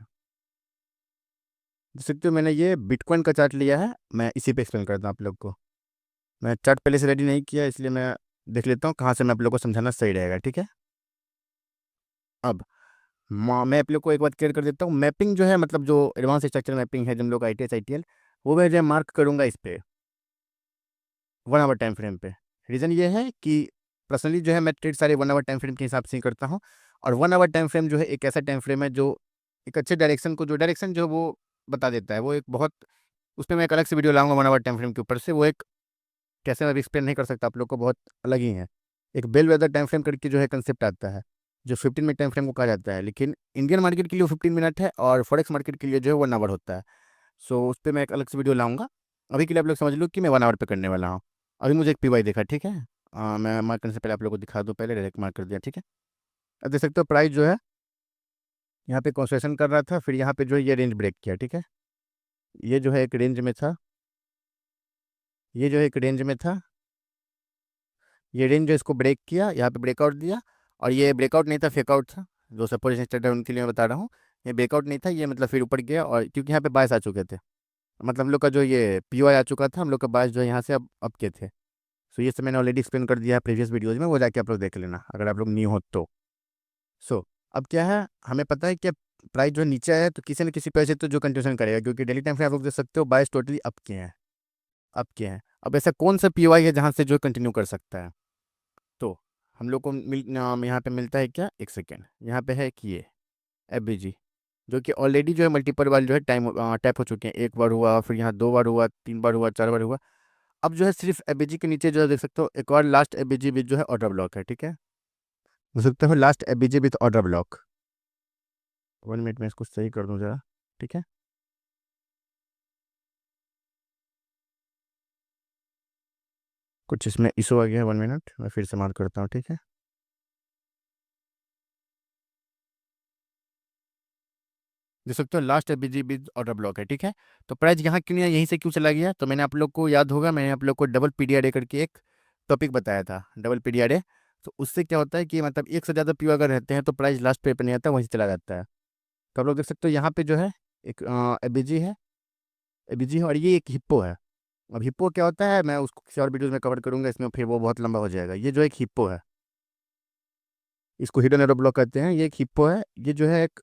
देख सकते हो मैंने ये बिटकॉइन का चार्ट लिया है, मैं इसी पे एक्सप्लेन करता हूँ आप लोग को। मैं चार्ट पहले से रेडी नहीं किया, इसलिए मैं देख लेता हूँ कहाँ से मैं आप लोग को समझाना सही रहेगा, ठीक है। अब मैं आप लोग को एक बात क्लियर कर देता हूँ, मैपिंग जो है मतलब जो एडवांस स्ट्रक्चर मैपिंग है जो हम लोग ITS ITL, वो मैं जो मार्क करूँगा इस पे 1 आवर टाइम फ्रेम पे। रीज़न ये है कि पर्सनली जो है मैं ट्रेड सारे 1 आवर टाइम फ्रेम के हिसाब से ही करता हूँ, और 1 आवर टाइम फ्रेम जो है एक ऐसा टाइम फ्रेम है जो एक अच्छे डायरेक्शन को, जो डायरेक्शन जो है वो बता देता है। वो एक बहुत, उस पे मैं एक अलग से वीडियो लाऊंगा 1 आवर टाइम फ्रेम के ऊपर से। वो एक कैसे मैं एक्सप्लेन नहीं कर सकता आप लोग को, बहुत अलग ही है। एक बेल वेदर टाइम फ्रेम करके जो है कंसेप्ट आता है, जो 15 मिनट टाइम फ्रेम को कहा जाता है, लेकिन इंडियन मार्केट के लिए 15 मिनट है और फॉरेक्स मार्केट के लिए जो है 1 आवर होता है। सो उस पर मैं एक अलग से वीडियो लाऊंगा। अभी के लिए आप लोग समझ लो कि मैं 1 आवर पे करने वाला हूँ। अभी मुझे एक PY देखा, ठीक है। मैं मार्क करने से पहले आप लोग को दिखा दूँ, पहले डायरेक्ट मार्क कर दिया, ठीक है। अब देख सकते हो प्राइस जो है यहाँ पे कंसेशन कर रहा था, फिर यहाँ पे जो है ये रेंज ब्रेक किया, ठीक है। ये जो है एक रेंज में था, ये जो है एक रेंज में था, ये रेंज जो इसको ब्रेक किया, यहाँ पे ब्रेकआउट दिया, और ये ब्रेकआउट नहीं था, फेकआउट था। जो सपोज स्टार्टर उनके लिए मैं बता रहा हूँ, ये ब्रेकआउट नहीं था, ये मतलब फिर ऊपर गया, और क्योंकि यहाँ पे बायस आ चुके थे, मतलब हम लोग का जो ये PY आ चुका था, हम लोग का बायस जो है यहाँ से अब के थे। सो ये सब मैंने ऑलरेडी एक्सप्लेन कर दिया है प्रीवियस वीडियोज़ में, वो जाके आप लोग देख लेना अगर आप लोग न्यू हो तो। सो अब क्या है, हमें पता है कि प्राइस जो नीचे आया तो किसी न किसी पैसे तो जो कंटिन्यूशन करेगा, क्योंकि डेली टाइम फ्रेम आप लोग देख सकते हो बायस टोटली अप के हैं, अप के हैं। अब ऐसा कौन सा PY है जहाँ से जो कंटिन्यू कर सकता है, तो हम लोग को यहाँ पे मिलता है क्या, एक सेकेंड, यहाँ पे है कि ये FBG, जो कि ऑलरेडी जो है मल्टीपल बार जो है टाइम टैप हो चुके हैं। एक बार हुआ, फिर यहाँ 2 बार हुआ, 3 बार हुआ, 4 बार हुआ। अब जो है सिर्फ FBG के नीचे जो है देख सकते हो एक और लास्ट FBG भी जो है ऑर्डर ब्लॉक है, ठीक है। देख सकते हो last FBG with order block. 1 minute में इसको सही कर दूँ ज़रा, ठीक है। कुछ इसमें इशू आ गया है, 1 मिनट मैं फिर से मार्क करता हूँ, ठीक है। देख सकते हो last FBG with order block है, ठीक है। तो प्राइस यहाँ क्यों नहीं है, यहीं से क्यों चला गया, तो मैंने आप लोग को याद होगा, मैंने आप लोग को डबल PDRA करके एक टॉपिक बताया था, डबल PDRA। तो उससे क्या होता है कि मतलब एक से ज़्यादा PO अगर रहते हैं तो प्राइस लास्ट पे नहीं आता, वहीं से चला जाता है। तो आप लोग देख सकते हो यहाँ पे जो है एक FBG है, FBG है, और ये एक हिप्पो है। अब हिप्पो क्या होता है मैं उसको किसी और वीडियोज़ में कवर करूँगा, इसमें फिर वो बहुत लंबा हो जाएगा। ये जो एक हिप्पो है, इसको हिडन एरो ब्लॉक कहते हैं, ये एक हिप्पो है। ये जो है एक,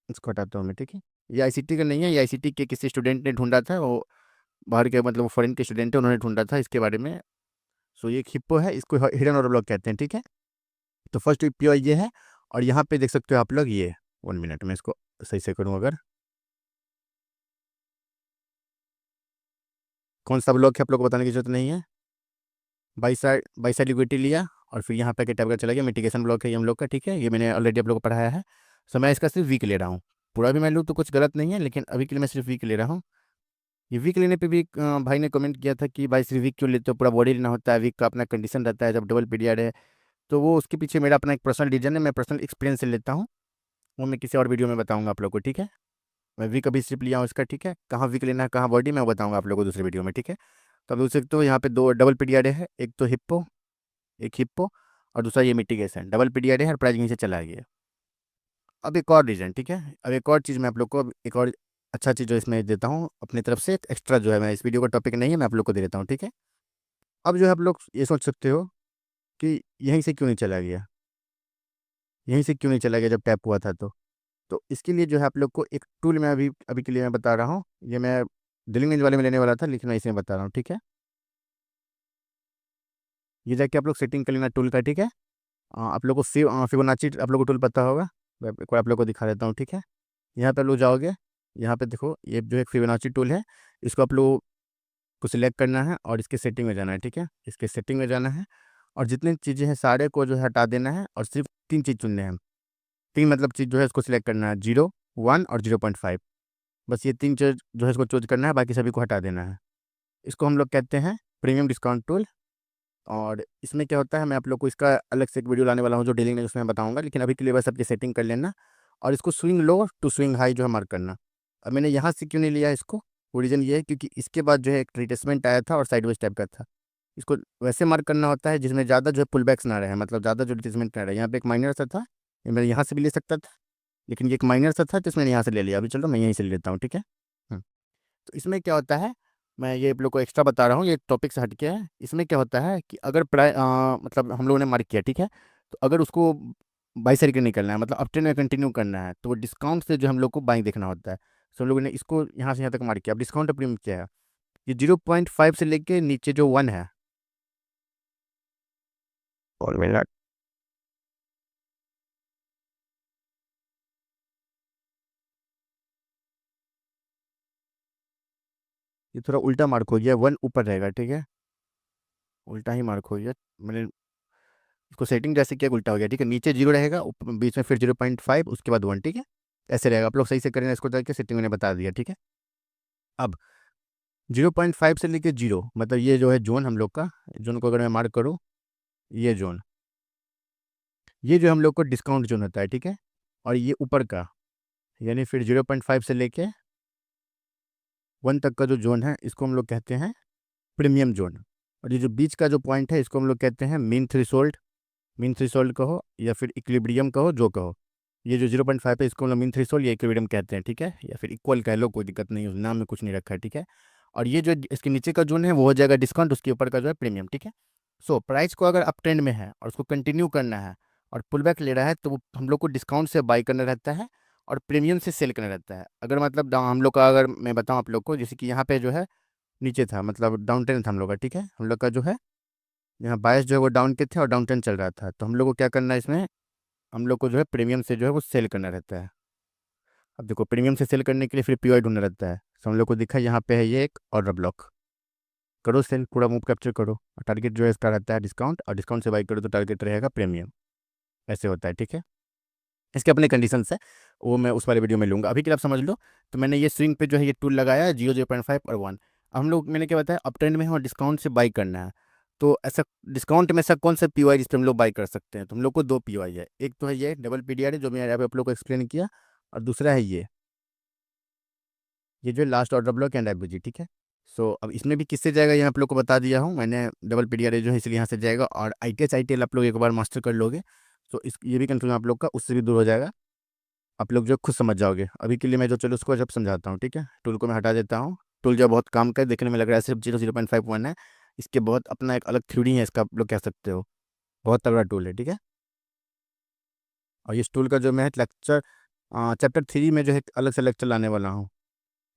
इसको हटाता हूँ मैं, ठीक है। ये ICT का नहीं है, ये ICT के किसी स्टूडेंट ने ढूंढा था, वो बाहर के मतलब फॉरेन के स्टूडेंट है, उन्होंने ढूंढा था इसके बारे में। सो ये एक हिप्पो है, इसको हिडन एरो ब्लॉक कहते हैं, ठीक है। तो फर्स्ट PO ये है, और यहाँ पे देख सकते हो आप लोग ये 1 मिनट में इसको सही से करूँ अगर, कौन सा ब्लॉक है आप लोग को बताने की जरूरत नहीं है। बाई साइड लिक्विडिटी लिया, और फिर यहाँ पे के टाइप का चला गया, मिटिगेशन ब्लॉक है ये हम लोग का, ठीक है। ये मैंने ऑलरेडी आप लोग को पढ़ाया है। सो मैं इसका सिर्फ वीक ले रहा हूँ, पूरा भी मैं लूँ तो कुछ गलत नहीं है, लेकिन अभी के लिए मैं सिर्फ वीक ले रहा हूँ। ये वीक लेने पे भी भाई ने कमेंट किया था कि भाई सिर्फ वीक क्यों लेते हो, पूरा बॉडी लेना होता है, वीक का अपना कंडीशन रहता है जब डबल पीरियड है। तो वो उसके पीछे मेरा अपना एक पर्सनल रीजन है, मैं पर्सनल एक्सपीरियंस से लेता हूँ, वो मैं किसी और वीडियो में बताऊँगा आप लोग को, ठीक है। मैं वीक अभी सिर्फ लिया हूँ इसका, ठीक है। कहाँ वीक लेना है, कहाँ बॉडी, मैं वो बताऊँगा आप लोग को दूसरे वीडियो में, ठीक है। तो अब देख सकते हो यहाँ पे दो डबल पीरियड है, एक तो हिप्पो, एक हिप्पो, और दूसरा ये मिटिगेशन, डबल पीरियड है और प्राइस यहीं से चला गया। अब एक और रीज़न, ठीक है। अब एक और चीज़ मैं आप लोग को, एक और अच्छा चीज़ जो इसमें देता हूँ अपनी तरफ से एक्स्ट्रा, जो है मैं इस वीडियो का टॉपिक नहीं है, मैं आप लोग को दे देता हूँ, ठीक है। अब जो है आप लोग ये सोच सकते हो कि यहीं से क्यों नहीं चला गया, यहीं से क्यों नहीं चला गया जब टैप हुआ था तो इसके लिए जो है आप लोग को एक टूल मैं अभी अभी के लिए मैं बता रहा हूँ। ये मैं डीलिंग रेंज वाले में लेने वाला था, लेकिन मैं इसे बता रहा हूँ, ठीक है। ये जाके आप लोग सेटिंग कर लेना टूल का, ठीक है। आप लोग को फिबोनाची आप लोग को टूल पता होगा, मैं एक बार आप लोग को दिखा देता हूँ, ठीक है। यहाँ पे आप लोग जाओगे, यहाँ पे देखो ये जो एक फिबोनाची टूल है, इसको आप लोग को सिलेक्ट करना है और इसके सेटिंग में जाना है, ठीक है। इसके सेटिंग में जाना है, और जितनी चीज़ें हैं सारे को जो है हटा देना है, और सिर्फ 3 चीज़ चुनने हैं। 3 मतलब चीज़ जो है इसको सिलेक्ट करना है, 0, 1 और 0.5। बस ये 3 चीज़ जो है इसको चूज करना है, बाकी सभी को हटा देना है। इसको हम लोग कहते हैं प्रीमियम डिस्काउंट टूल। और इसमें क्या होता है, मैं आप लोग को इसका अलग से एक वीडियो लाने वाला हूँ जो डीलिंग है, उसमें बताऊँगा, लेकिन अभी के लिए बस अपनी सेटिंग कर लेना, और इसको swing low to swing high जो है मार्क करना। अब मैंने यहाँ से क्यों नहीं लिया इसको, वो रीज़न ये है क्योंकि इसके बाद जो है एक रिट्रेसमेंट आया था और साइडवेज टाइप का था। इसको वैसे मार्क करना होता है जिसमें ज़्यादा जो है पुल बैक्स ना रहे, मतलब ज़्यादा जो रिट्रेसमेंट ना रहे। यहाँ पे एक माइनर सा था, ये मैं यहाँ से भी ले सकता था, लेकिन ये एक माइनर सा था तो इसमें यहाँ से ले लिया। अभी चलो मैं यहीं से ले लेता हूँ, ठीक है। तो इसमें क्या होता है, मैं ये आप लोग को एक्स्ट्रा बता रहा हूँ, ये टॉपिक से हट के है। इसमें क्या होता है कि अगर मतलब हम लोगों ने मार्क किया, ठीक है, तो अगर उसको बाई साइड के निकलना है, मतलब अप ट्रेंड में कंटिन्यू करना है, तो वो डिस्काउंट से जो हम लोग को बाइंग देखना होता है। तो हम लोगों ने इसको यहाँ से यहाँ तक मार्क किया। अब डिस्काउंट प्रीमियम क्या है, ये 0.5 से लेके नीचे जो 1 है, और मिला, ये थोड़ा उल्टा मार्क हो गया, 1 ऊपर रहेगा, ठीक है, उल्टा ही मार्क हो गया। मैंने इसको सेटिंग जैसे किया उल्टा हो गया, ठीक है। नीचे 0 रहेगा, बीच में फिर 0.5, उसके बाद 1, ठीक है। ऐसे रहेगा, आप लोग सही से करेंगे इसको, करके सेटिंग मैंने बता दिया, ठीक है। अब 0.5 से लेके 0, मतलब ये जो है जोन हम लोग का, जोन को अगर मैं मार्क करूँ, ये जोन, ये जो हम लोग को डिस्काउंट जोन होता है, ठीक है। और ये ऊपर का, यानी फिर 0.5 से लेके 1 तक का जो जोन है, इसको हम लोग कहते हैं प्रीमियम जोन। और ये जो बीच का जो पॉइंट है, इसको हम लोग कहते हैं मीन थ्रेशोल्ड। मीन थ्रेशोल्ड कहो या फिर इक्विलिब्रियम कहो, जो कहो। ये जो 0.5 है, इसको हम लोग मीन थ्रेशोल्ड या इक्विलिब्रियम कहते हैं, ठीक है, या फिर इक्वल कह लो, कोई दिक्कत नहीं है, उस नाम में कुछ नहीं रखा है, ठीक है। और ये जो इसके नीचे का जोन है वो हो जाएगा डिस्काउंट, उसके ऊपर का जो है प्रीमियम, ठीक है। सो प्राइस को अगर अप ट्रेंड में है और उसको कंटिन्यू करना है और पुल बैक ले रहा है, तो वो हम लोग को डिस्काउंट से बाई करना रहता है और प्रीमियम से सेल करना रहता है। अगर मतलब हम लोग का, अगर मैं बताऊं आप लोग को, जैसे कि यहाँ पे जो है नीचे था, मतलब डाउन ट्रेंड था हम लोग का, ठीक है। हम लोग का जो है यहाँ बायस जो है वो डाउन के थे और डाउन ट्रेंड चल रहा था, तो हम लोग को क्या करना है इसमें, हम लोग को जो है प्रीमियम से जो है वो सेल करना रहता है। अब देखो, प्रीमियम से सेल करने के लिए फिर पीओआई ढूंढना रहता है। तो हम लोग को दिखा यहाँ पे है ये एक ऑर्डर ब्लॉक, करो सेल, पूरा मूव कैप्चर करो, और टारगेट जो है इसका रहता है डिस्काउंट, और डिस्काउंट से बाई करो तो टारगेट रहेगा प्रीमियम। ऐसे होता है, ठीक है। इसके अपने कंडीशंस है, वो मैं उस वाले वीडियो में लूँगा। अभी के लिए आप समझ लो। तो मैंने ये स्विंग पे जो है ये टूल लगाया है, 0.5 और 1। अब हम लोग, मैंने क्या बताया, अप ट्रेंड में है और डिस्काउंट से बाई करना है। तो ऐसा डिस्काउंट में ऐसा कौन सा पीओआई जिस पे हम लोग बाई कर सकते हैं, तो हम लोग को दो पीओआई है। एक तो है ये डबल पीडीआर है, जो मैं यहाँ पे आप लोग को एक्सप्लेन किया, और दूसरा है ये जो last order block and FBG, ठीक है। सो अब इसमें भी किससे जाएगा, ये आप लोग को बता दिया हूँ मैंने। डबल पीडीआर जो है इसलिए यहाँ से जाएगा, और आईटीएच आईटीएल आप लोग एक बार मास्टर कर लोगे, तो इस ये भी कंफ्यूजन आप लोग का उससे भी दूर हो जाएगा। आप लोग जो खुद समझ जाओगे। अभी के लिए मैं जो चलो उसको जब समझाता हूँ, ठीक है। टूल को मैं हटा देता हूँ। टूल जो बहुत काम का है, देखने में लग रहा है सिर्फ 0.51 है, इसके बहुत अपना एक अलग थ्योरी है इसका, आप लोग कह सकते हो। बहुत तगड़ा टूल है, ठीक है। और इस टूल का जो मैं लेक्चर चैप्टर 3 में जो है अलग से लेक्चर लाने वाला हूँ।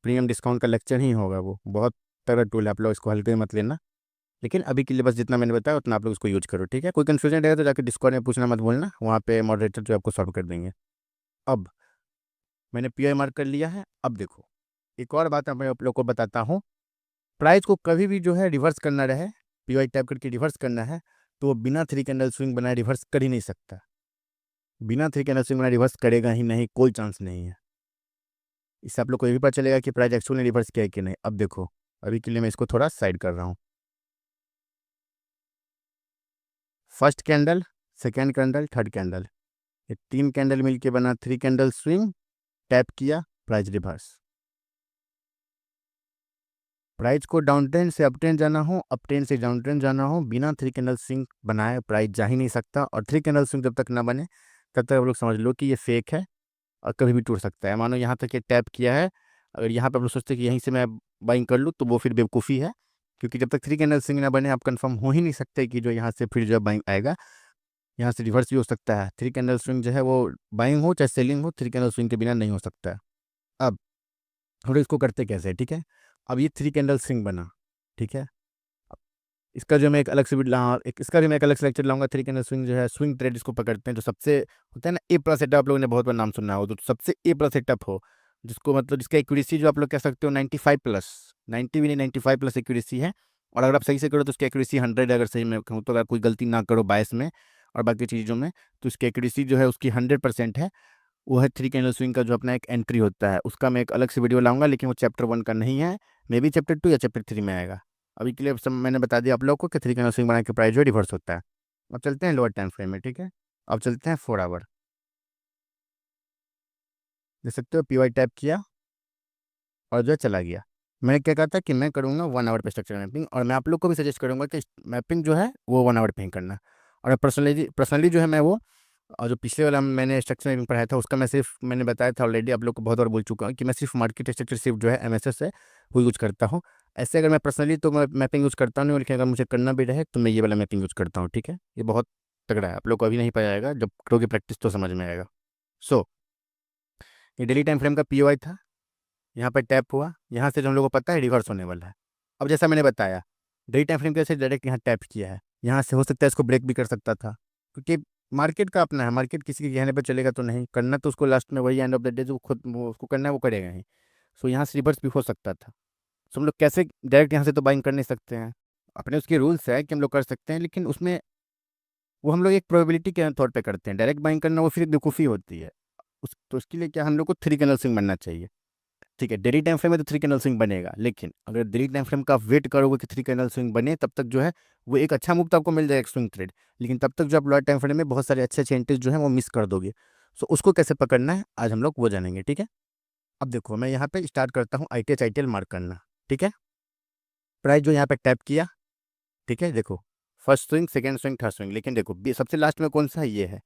प्रीमियम डिस्काउंट का लेक्चर ही होगा वो। बहुत तगड़ा टूल है, आप लोग इसको हल्के में मत लेना। लेकिन अभी के लिए बस जितना मैंने बताया उतना आप लोग इसको यूज करो, ठीक है। कोई कन्फ्यूजन रहेगा तो जाकर डिस्कॉर्ड में पूछना मत भूलना, वहाँ पे मॉडरेटर जो आपको सॉल्व कर देंगे। अब मैंने पीआई मार्क कर लिया है। अब देखो, एक और बात मैं आप लोग को बताता हूँ। प्राइस को कभी भी जो है रिवर्स करना रहे, पीवाई टाइप करके रिवर्स करना है, तो वो बिना थ्री कैंडल स्विंग बनाए रिवर्स कर ही नहीं सकता। बिना थ्री कैंडल स्विंग बनाए रिवर्स करेगा ही नहीं, कोई चांस नहीं है। इससे आप लोग को ये भी पता चलेगा कि प्राइस एक्चुअल ने रिवर्स किया है कि नहीं। अब देखो, अभी के लिए मैं इसको थोड़ा साइड कर रहा हूँ। First candle, second candle, third candle, ये 3 कैंडल मिलके बना थ्री कैंडल स्विंग। टैप किया, प्राइस रिवर्स। प्राइस को डाउन ट्रेंड से अप ट्रेंड जाना हो, अप ट्रेंड से डाउन ट्रेंड जाना हो, बिना थ्री कैंडल स्विंग बनाए प्राइस जा ही नहीं सकता। और थ्री कैंडल स्विंग जब तक ना बने, तब तक आप लोग समझ लो कि ये फेक है और कभी भी टूट सकता है। मानो यहाँ तक ये टैप किया है, अगर यहाँ पे आप लोग सोचते हैं कि यहीं से मैं बाइंग कर लूँ, तो वो फिर बेवकूफ़ी है। क्योंकि जब तक थ्री कैंडल स्विंग ना बने, आप कंफर्म हो ही नहीं सकते कि जो यहाँ से फिर जो बाइंग आएगा। यहाँ से रिवर्स भी हो सकता है। थ्री कैंडल स्विंग जो है वो बाइंग हो चाहे सेलिंग हो, थ्री कैंडल स्विंग के बिना नहीं हो सकता है। अब हम लोग इसको करते कैसे है, ठीक है। अब ये थ्री कैंडल स्विंग बना, ठीक है। इसका जो मैं एक अलग से एक इसका भी मैं एक अलग से लेक्चर लाऊंगा। थ्री कैंडल स्विंग जो है, स्विंग ट्रेड इसको पकड़ते हैं, जो सबसे होता है ना ए प्लस सेटअप, आप लोगों ने बहुत बार नाम सुना हो, तो सबसे ए प्लस सेटअप हो, जिसको मतलब जिसका एक्यूरेसी जो आप लोग कह सकते हो 95+, 90 भी नहीं, 95+ एक्यूरेसी है। और अगर आप सही से करो तो उसकी एक्यूरेसी 100 है, अगर सही में कहूँ तो। अगर कोई गलती ना करो बायस में और बाकी चीज़ों में, तो उसकी एक्यूरेसी जो है उसकी 100% है। वो है थ्री कैंडल स्विंग का जो अपना एक एंट्री होता है, उसका मैं एक अलग से वीडियो लाऊंगा, लेकिन वो चैप्टर 1 का नहीं है, मे बी चैप्टर 2 या चैप्टर 3 में आएगा। अभी के लिए सब मैंने बता दिया आप लोग को कि थ्री कैंडल स्विंग बना के प्राइस जो रिवर्स होता है। अब चलते हैं लोअर टाइम फ्रेम में, ठीक है। अब चलते हैं 4 आवर। देख सकते हो पीवाई टैप किया और जो है चला गया। मैंने क्या कहा था कि मैं करूँगा 1 आवर पे स्ट्रक्चर मैपिंग, और मैं आप लोग को भी सजेस्ट करूँगा कि मैपिंग जो है वो 1 आवर पे ही करना। और पर्सनली पर्सनली जो है मैं वो, और जो पिछले वाला मैंने स्ट्रक्चर मैपिंग पढ़ाया था उसका मैं सिर्फ मैंने बताया था ऑलरेडी, आप लोग को बहुत बार बोल चुका हूँ कि मैं सिर्फ मार्केट स्ट्रक्चर सिर्फ जो है एमएसएस है वो यूज़ करता हूँ। ऐसे अगर मैं पर्सनली तो मैं मैपिंग यूज़ करता नहीं हूँ, लेकिन अगर मुझे करना भी रहे तो मैं ये वाला मैपिंग यूज़ करता हूँ। ठीक है, ये बहुत तगड़ा है, आप लोग को अभी नहीं पाया जाएगा, जब करोगे प्रैक्टिस तो समझ में आएगा। सो ये डेली टाइम फ्रेम का पीओआई था, यहाँ पर टैप हुआ, यहाँ से जो हम लोग को पता है रिवर्स होने वाला है। अब जैसा मैंने बताया डेली टाइम फ्रेम कैसे डायरेक्ट यहाँ टैप किया है, यहाँ से हो सकता है इसको ब्रेक भी कर सकता था, क्योंकि मार्केट का अपना है, मार्केट किसी के कहने पर चलेगा तो नहीं, करना तो उसको लास्ट में वही एंड ऑफ द डे जो खुद वो उसको करना है वो करेगा ही। सो यहाँ से रिवर्स भी हो सकता था। सो हम लोग कैसे डायरेक्ट यहाँ से तो बाइंग कर नहीं सकते हैं, अपने उसके रूल्स है कि हम लोग कर सकते हैं, लेकिन उसमें वो हम लोग एक प्रोबेबिलिटी के तौर पे करते हैं। डायरेक्ट बाइंग करना वो फिर बेवकूफ़ी होती है। तो उसके लिए क्या हम लोग को थ्री कैंडल स्विंग बनना चाहिए। ठीक है, डेली टाइम फ्रेम में तो थ्री कैंडल स्विंग बनेगा, लेकिन अगर डेली टाइम फ्रेम का आप वेट करोगे कि थ्री कैंडल स्विंग बने, तब तक जो है वो एक अच्छा मूव तो आपको मिल जाएगा स्विंग ट्रेड, लेकिन तब तक जो आप लोअर टाइम फ्रेम में बहुत सारे अच्छे अच्छे एंट्रीज जो है वो मिस कर दोगे। सो उसको कैसे पकड़ना है आज हम लोग वो जानेंगे। ठीक है, अब देखो मैं यहाँ पे स्टार्ट करता हूँ आईटीएच आईटीएल मार्क करना। ठीक है, प्राइस जो यहाँ पे टैप किया, ठीक है, देखो first swing second swing third swing, लेकिन देखो सबसे लास्ट में कौन सा है, ये है।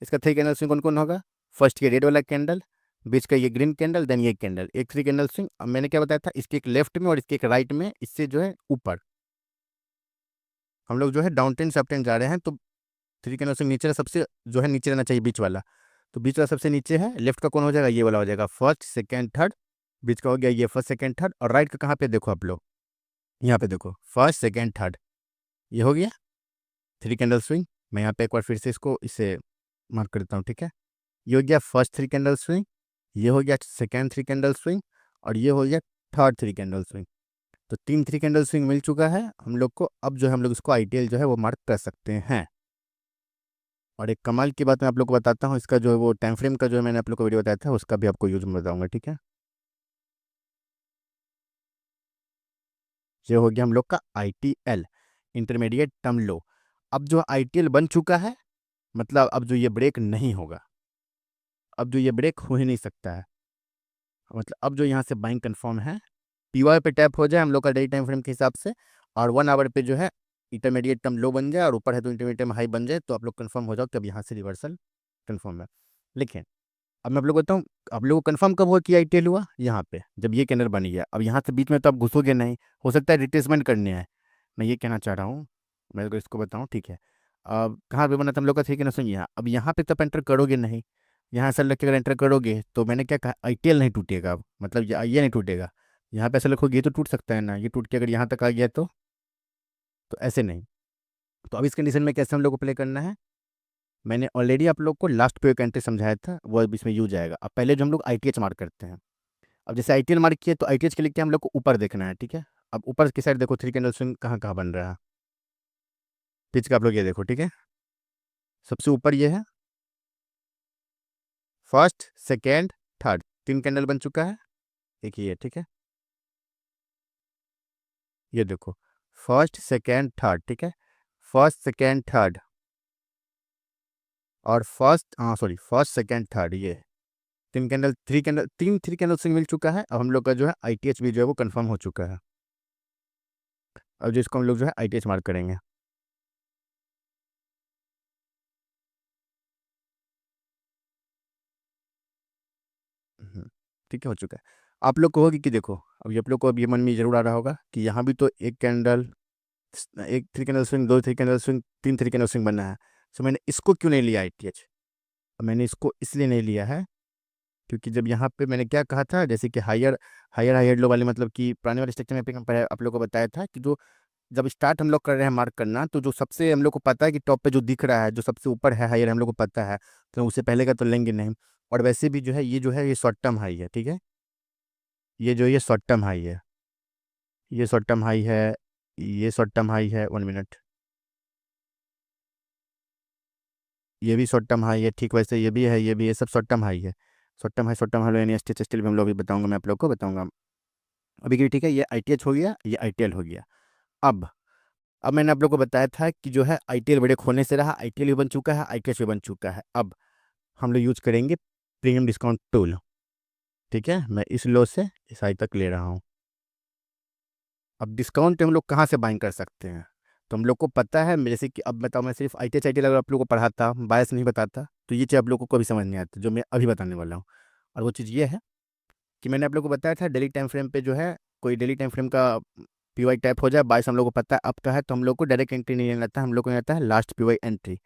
इसका थ्री कैंडल स्विंग कौन कौन होगा, फर्स्ट ये रेड वाला कैंडल, बीच का ये ग्रीन कैंडल, देन ये कैंडल, एक थ्री कैंडल स्विंग। अब मैंने क्या बताया था, इसके एक लेफ्ट में और इसके एक राइट में, इससे जो है ऊपर हम लोग जो है डाउन ट्रेंड से अप ट्रेंड जा रहे हैं, तो थ्री कैंडल स्विंग नीचे सबसे जो है नीचे रहना चाहिए बीच वाला, तो बीच वाला सबसे नीचे है, लेफ्ट का कौन हो जाएगा, ये वाला हो जाएगा फर्स्ट सेकेंड थर्ड, बीच का हो गया ये फर्स्ट सेकेंड थर्ड, और राइट का कहाँ पे देखो आप लोग, यहाँ पे देखो फर्स्ट सेकेंड थर्ड, ये हो गया थ्री कैंडल स्विंग। मैं यहाँ पे एक बार फिर से इसको इसे मार्क करता हूँ। ठीक है, ये हो गया फर्स्ट थ्री कैंडल स्विंग, ये हो गया सेकेंड थ्री कैंडल स्विंग, और ये हो गया थर्ड थ्री कैंडल स्विंग। तो तीन थ्री कैंडल स्विंग मिल चुका है हम लोग को। अब जो है हम लोग इसको आईटीएल जो है वो मार्क कर सकते हैं। और एक कमाल की बात मैं आप लोग को बताता हूँ, इसका जो है वो टाइम फ्रेम का जो है मैंने आप लोग को वीडियो बताया था उसका भी आपको यूज में बताऊंगा। ठीक है, ये हो गया हम लोग का आईटीएल, इंटरमीडिएट टर्म लो। अब जो आईटीएल बन चुका है, मतलब अब जो ये ब्रेक नहीं होगा, अब जो ये ब्रेक हो ही नहीं सकता है, मतलब अब जो यहाँ से बाइंग कंफर्म है, पीवाई पे टैप हो जाए हम लोग का डेली टाइम फ्रेम के हिसाब से, और 1 आवर पे जो है इंटरमीडिएट टर्म लो बन जाए और ऊपर है तो इंटरमीडिएट टर्म हाई बन जाए, तो आप लोग कंफर्म हो जाओ कि अब यहाँ से रिवर्सल कंफर्म है। लेकिन अब मैं आप लोग बताऊँ, आप लोग को कंफर्म कब हुआ कि आईटीएल हुआ, यहाँ पे जब ये कैंडल बन गया। अब यहाँ से बीच में तो आप घुसोगे नहीं, हो सकता है रिट्रेसमेंट करने आए, मैं ये कहना चाह रहा हूँ, मैं तो इसको बताऊँ। ठीक है, अब कहाँ पे बना था हम लोग का थ्री कैंडल स्विंग, यहाँ। अब यहाँ पे तो आप एंटर करोगे नहीं, यहाँ ऐसा लग के अगर एंटर करोगे तो मैंने क्या कहा, आईटीएल नहीं टूटेगा, अब मतलब ये नहीं टूटेगा। यहाँ पे ऐसा लगोगे ये तो टूट सकता है ना, ये टूट के अगर यहाँ तक आ गया तो ऐसे नहीं। तो अब इस कंडीशन में कैसे हम लोग को प्ले करना है, मैंने ऑलरेडी आप लोग को लास्ट पे एक एंट्री समझाया था, वो अब इसमें यूज आएगा। अब पहले जो हम लोग आईटीएच मार्क करते हैं, अब जैसे आईटीएल मार्क किए तो आईटीएच के लिए क्या हम लोग को ऊपर देखना है। ठीक है, अब ऊपर की साइड देखो थ्री कैंडल स्विंग कहाँ कहाँ बन रहा है, पिच का आप लोग ये देखो। ठीक है, सबसे ऊपर ये है फर्स्ट सेकेंड थर्ड, तीन कैंडल बन चुका है, एक ये। ठीक है, ये देखो फर्स्ट सेकेंड थर्ड, ठीक है, फर्स्ट सेकेंड थर्ड और फर्स्ट, हाँ सॉरी, फर्स्ट सेकेंड थर्ड, ये तीन कैंडल थ्री कैंडल तीन थ्री कैंडल से मिल चुका है। अब हम लोग का जो है आईटीएच भी जो है वो कंफर्म हो चुका है। अब जिसको हम लोग जो है आईटीएच मार्क करेंगे। ठीक है, हो चुका है। आप लोग कहोगे कि देखो, अब ये आप लोग को अब ये मन में जरूर आ रहा होगा कि यहाँ भी तो एक कैंडल, एक थ्री कैंडल स्विंग, दो थ्री कैंडल स्विंग, तीन थ्री कैंडल स्विंग बनना है, तो मैंने इसको क्यों नहीं लिया आईटीएच। मैंने इसको इसलिए नहीं लिया है क्योंकि जब यहाँ पे मैंने क्या कहा था, जैसे कि हायर हायर हायर लो वाले, मतलब कि पुराने वाले स्ट्रक्चर में आप लोग को बताया था कि जो जब स्टार्ट हम लोग कर रहे हैं मार्क करना, तो जो सबसे हम लोग को पता है कि टॉप पे जो दिख रहा है, जो सबसे ऊपर है हायर हम लोग को पता है, तो उससे पहले का तो लेंगे नहीं। और वैसे भी जो है ये शॉर्ट टर्म हाई है। ठीक है, ये शॉर्ट टर्म हाई है, ये शॉर्ट टर्म हाई है, ये शॉर्ट टर्म हाई है, 1 मिनट, ये भी शॉर्ट टर्म हाई है। ठीक वैसे ये भी है, ये भी, ये सब शॉर्ट टर्म हाई है। शॉर्ट टर्म हाई यानी स्टिल स्टिल भी हम लोग भी बताऊंगा, मैं आप लोग को बताऊंगा अभी की। ठीक है, ये आईटीएच हो गया, ये आईटीएल हो गया। अब अब मैंने आप लोग को बताया था कि जो है आईटीएल ब्रेक होने से रहा, आईटीएल भी बन चुका है, आईटीएच भी बन चुका है। अब हम लोग यूज करेंगे प्रीमियम डिस्काउंट टूल। ठीक है, मैं इस लो से इस हाई तक ले रहा हूँ। अब डिस्काउंट हम लोग कहाँ से बाइंग कर सकते हैं? तो हम लोग को पता है, जैसे कि अब बताओ, मैं सिर्फ आई टी एच अगर आप लोग को पढ़ाता, बायस नहीं बताता, तो ये चीज़ आप लोग को कभी समझ नहीं आता जो मैं अभी बताने वाला हूँ। और वो चीज़ ये है कि मैंने आप लोग को बताया था डेली टाइम फ्रेम पे जो है, कोई डेली टाइम फ्रेम का पी वाई टैप हो जाए, बायस हम लोग को पता है अब का है, तो हम लोग को डायरेक्ट एंट्री नहीं लेना था, हम लोग को लेना था लास्ट पी वाई एंट्री।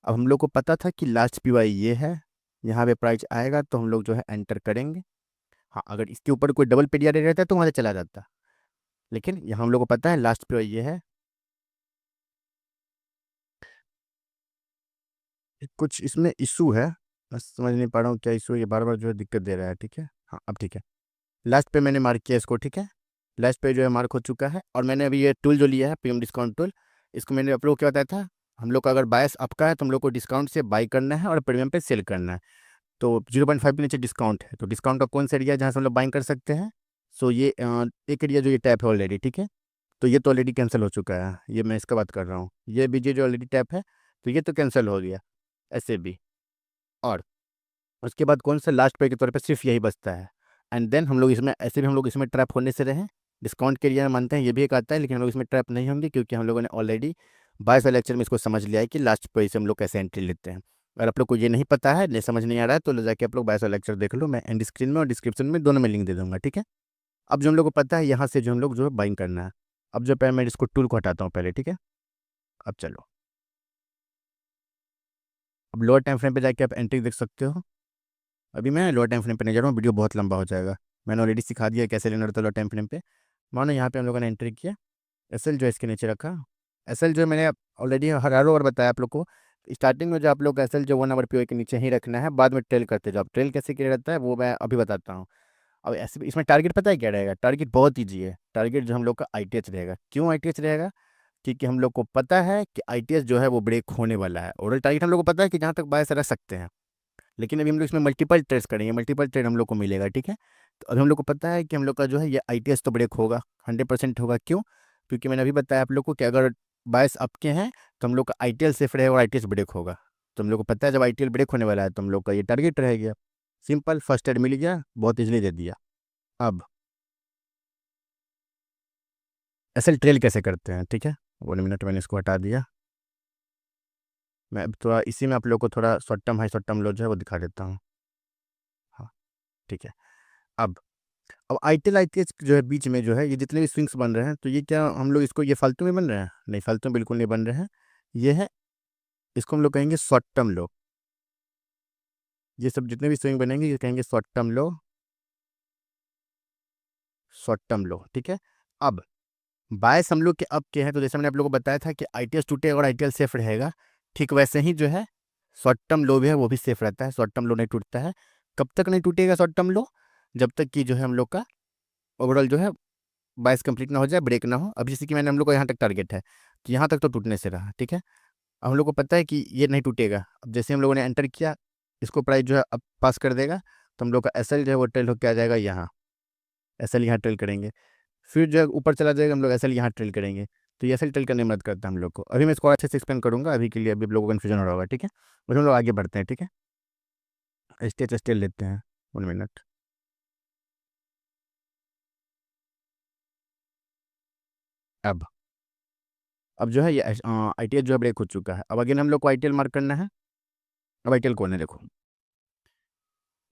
अब हम लोग को पता था कि लास्ट पी वाई ये है, यहाँ पे प्राइस आएगा तो हम लोग जो है एंटर करेंगे। हाँ, अगर इसके ऊपर कोई डबल पीरियड रहता है तो वहाँ से चला जाता, लेकिन यहाँ हम लोग को पता है लास्ट पी वाई ये है। कुछ इसमें इशू है, मैं समझ नहीं पा रहा हूँ क्या इशू है, ये बार बार जो है दिक्कत दे रहा है। ठीक है, हाँ अब ठीक है। लास्ट पे मैंने मार्क किया इसको, ठीक है। लास्ट पे जो है मार्क हो चुका है, और मैंने अभी ये टूल जो लिया है प्रीमियम डिस्काउंट टूल, इसको मैंने आप लोग को क्या बताया था, हम लोग का अगर बायस आपका है तो हम लोग को डिस्काउंट से बाई करना है और प्रीमियम पे सेल करना है। तो 0.5 के नीचे डिस्काउंट है, तो डिस्काउंट का कौन सा एरिया है जहाँ से हम लोग बाइंग कर सकते हैं? सो ये एक एरिया जो ये टैप है ऑलरेडी, ठीक है। तो ये तो ऑलरेडी कैंसिल हो चुका है, ये मैं इसका बात कर रहा हूँ, ये भी जो ऑलरेडी टैप है, तो ये तो कैंसिल हो गया ऐसे भी। और उसके बाद कौन सा लास्ट पे के तौर पे सिर्फ यही बचता है। एंड देन हम लोग इसमें ऐसे भी हम लोग इसमें ट्रैप होने से रहें, डिस्काउंट के लिए मानते हैं ये भी एक आता है, लेकिन हम लोग इसमें ट्रैप नहीं होंगे क्योंकि हम लोगों ने ऑलरेडी 22 लेक्चर में इसको समझ लिया है कि लास्ट पे से हम लोग कैसे एंट्री लेते हैं। अगर आप लोग को ये नहीं पता है, नहीं समझ नहीं आ रहा है, तो ले जाके आप लोग 22 लेक्चर देख लो, मैं एंड स्क्रीन में और डिस्क्रिप्शन में दोनों में लिंक दे दूंगा, ठीक है। अब जो हम लोग को पता है यहाँ से जो हम लोग जो है बाइंग करना है। अब जो पहले मैं इसको टूल को हटाता हूँ पहले, ठीक है। अब चलो, अब लोअर टाइम फ्रेम पे जाके आप एंट्री देख सकते हो। अभी मैं लोअर टाइम फ्रेम पे नहीं जा रहा हूँ, वीडियो बहुत लंबा हो जाएगा। मैंने ऑलरेडी सिखा दिया है कैसे लेना रहता है लोअर टाइम फ्रेम पे। मानो यहाँ पे हम लोगों ने एंट्री किया, एस एल जो है इसके नीचे रखा। एस एल जो मैंने ऑलरेडी हजारों बार बताया आप लोग को, स्टार्टिंग में जो आप लोग एस एल जो 1 नंबर पी के नीचे ही रखना है, बाद में ट्रेल करते जाओ। ट्रेल कैसे किया रहता है वो मैं अभी बताता हूँ। अब ऐसे इसमें टारगेट पता है क्या रहेगा? टारगेट बहुत ईजी है। टारगेट जो हम लोग का आई टी एच रहेगा। क्यों आई टी एच रहेगा? क्योंकि हम लोग को पता है कि आई टी एच जो है वो ब्रेक होने वाला है। और टारगेट हम लोग को पता है कि जहाँ तक बायस रख सकते हैं, लेकिन अभी हम लोग इसमें मल्टीपल ट्रेड्स करेंगे, मल्टीपल ट्रेड हम लोग को मिलेगा, ठीक है। तो अभी हम लोग को पता है कि हम लोग का जो है ये आई टी एस तो ब्रेक होगा, 100% होगा। क्यों? क्योंकि मैंने अभी बताया आप लोग को कि अगर बायस आपके हैं तो हम लोग का आई टी एल सेफ रहेगा और आई टी एस ब्रेक होगा। तो हम लोग को पता है जब आई टी एल ब्रेक होने वाला है तो हम लोग का ये टारगेट रह गया। सिंपल, फर्स्ट एड मिल गया, बहुत इजली दे दिया। अब एस एल ट्रेल कैसे करते हैं, ठीक है। 1 मिनट, मैंने इसको हटा दिया। मैं अब थोड़ा इसी में आप लोग को थोड़ा short term high short term लो जो है वो दिखा देता हूँ। हाँ, ठीक है। अब आईटीएल आईटीएच जो है बीच में जो है ये जितने भी स्विंग्स बन रहे हैं, तो ये क्या हम लोग इसको ये फालतू में बन रहे हैं? नहीं, फालतू में बिल्कुल नहीं बन रहे हैं। ये है, इसको हम लोग कहेंगे शॉर्ट टर्म लो। ये सब जितने भी स्विंग बनेंगे ये कहेंगे शॉर्ट टर्म लो, शॉर्ट टर्म लो, ठीक है। अब बायस हम लोग के अब के हैं, तो जैसे मैंने आप लोगों को बताया था कि आईटीएस टूटेगा और आईटीएल सेफ रहेगा, ठीक वैसे ही जो है शॉर्ट टर्म लो भी है वो भी सेफ रहता है। शॉर्ट टर्म लो नहीं टूटता है। कब तक नहीं टूटेगा शॉर्ट टर्म लो? जब तक कि जो है हम लोग का ओवरऑल जो है 22 कंप्लीट ना हो जाए, ब्रेक ना हो। अब जैसे कि मैंने हम लोग को यहाँ तक टारगेट है, तो यहाँ तक तो टूटने से रहा, ठीक है। अब हम लोग को पता है कि ये नहीं टूटेगा। अब जैसे हम लोगों ने एंटर किया, इसको प्राइस जो है अब पास कर देगा, तो हम लोग का एस एल जो है वो ट्रेल होकर आ जाएगा यहाँ। एस एल यहाँ ट्रेल करेंगे, फिर जो है ऊपर चला जाएगा, हम लोग एस एल यहाँ ट्रेल करेंगे। तो ये एस एल ट्रेल करने में मदद करता है हम लोग को। अभी मैं इसको अच्छे से एक्सप्लेन करूँगा, अभी के लिए अभी लोगों को कन्फ्यूजन हो रहा होगा, ठीक है। और हम लोग आगे बढ़ते हैं, ठीक है। स्टेज स्टेल लेते हैं, 1 मिनट। अब अब जो है ये आई टी एल जो है ब्रेक हो चुका है। अब अगेन हम लोग को आई टी एल मार्क करना है। अब आई टी एल कौन है देखो,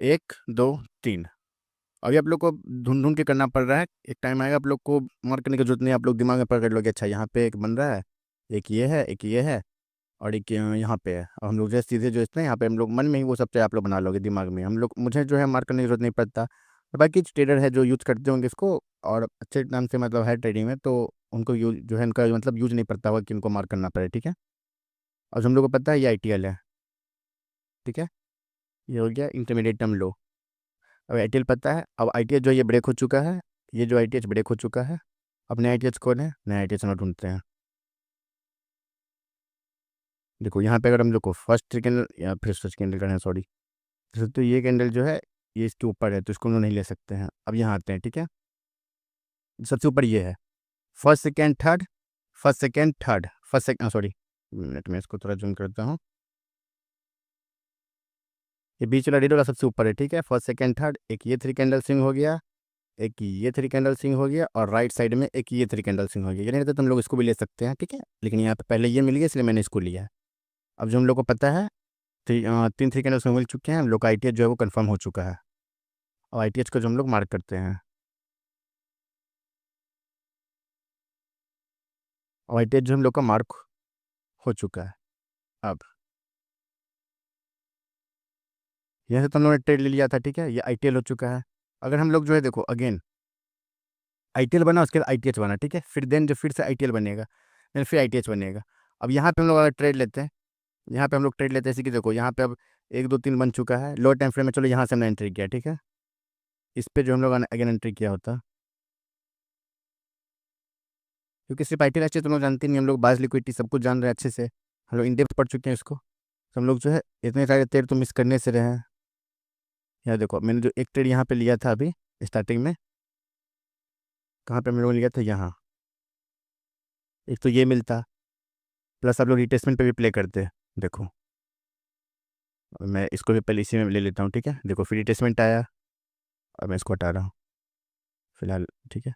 1 2 3। अभी आप लोग को ढूंढ ढूंढ के करना पड़ रहा है, एक टाइम आएगा आप लोग को मार्क करने की जरूरत नहीं है, आप लोग दिमाग में पकड़ लोगे अच्छा यहाँ पे एक बन रहा है, एक ये है, एक ये है, और एक यहाँ पे है। अब हम लोग जो सीधे जो इसमें यहाँ पे हम लोग मन में ही वो सब चाहे आप लोग बना लोगे दिमाग में। हम लोग मुझे जो है मार्क करने की जरूरत नहीं पड़ता। और बाकी ट्रेडर है जो यूज़ करते होंगे इसको, और अच्छे नाम से मतलब है ट्रेडिंग में, तो उनको यूज जो है इनका मतलब यूज नहीं पड़ता होगा कि उनको मार्क करना पड़े, ठीक है। और हम लोग को पता है ये आई टी एल है, ठीक है। ये हो गया इंटरमीडिएट टर्म लो। अब आई टी एल पता है, अब आई टी एच जो है ये ब्रेक हो चुका है, ये जो आई टी एच ब्रेक हो चुका है। अब नया आई टी एच कौन है? नया आई टी एच हम लोग ढूंढते हैं। देखो यहाँ पे अगर हम लोग को फर्स्ट कैंडल या फिर फर्स्ट कैंडल करना है, सॉरी, तो ये कैंडल जो है ये इसके ऊपर है, तो इसको हम लोग नहीं ले सकते हैं। अब यहाँ आते हैं, ठीक है। सबसे ऊपर ये है, first second third, first second third, first second, sorry, minute में इसको थोड़ा जूम करता हूँ। ये बीच वाला रेड वाला सबसे ऊपर है, ठीक है। फर्स्ट सेकेंड थर्ड, एक ये 3 कैंडल स्विंग हो गया, एक ये थ्री कैंडल स्विंग हो गया और राइट साइड में एक ये थ्री कैंडल स्विंग हो गया। ये नहीं तो तुम लोग इसको भी ले सकते हैं, ठीक है, लेकिन यहाँ पे पहले ये मिल गया इसलिए मैंने इसको लिया है। अब जो हम लोग को पता है तीन थ्री कैंडल स्विंग मिल चुके हैं, हम लोग का ITH जो है वो कन्फर्म हो चुका है। और ITH को जो हम लोग मार्क करते हैं, और ITH जो हम लोग का मार्क हो चुका है। अब यहाँ से तो हम लोग ने ट्रेड ले लिया था, ठीक है, ये ITL हो चुका है। अगर हम लोग जो है देखो अगेन ITL बना, उसके बाद ITH बना, ठीक है, फिर देन जो फिर से ITL बनेगा, देन फिर ITH बनेगा। अब यहाँ पे हम लोग अगर ट्रेड लेते हैं, यहाँ पे हम लोग ट्रेड लेते हैं, जैसे कि देखो यहाँ पे अब 1 2 3 बन चुका है लो टाइम फ्रेम में। चलो यहाँ से हमने एंट्री किया, ठीक है, इस पे जो हम लोग अगेन एंट्री किया होता, क्योंकि सिर्फ ITL अच्छे तुम लोग जानते नहीं, हम लोग बाज लिक्विडिटी सब कुछ जान रहे हैं अच्छे से, हम लोग इन डेप्थ पढ़ चुके हैं इसको, तो हम लोग जो है इतने सारे ट्रेड तो मिस करने से रहे हैं। यहाँ देखो मैंने जो एक ट्रेड यहाँ पे लिया था अभी स्टार्टिंग में, कहाँ पे हम लोगों ने लिया था, यहाँ एक तो ये मिलता, प्लस आप लोग रिटेस्टमेंट पे भी प्ले करते हैं। देखो मैं इसको भी पहले इसी में ले लेता हूँ, ठीक है, देखो फिर रिटेस्टमेंट आया और मैं इसको हटा रहा हूँ फिलहाल, ठीक है।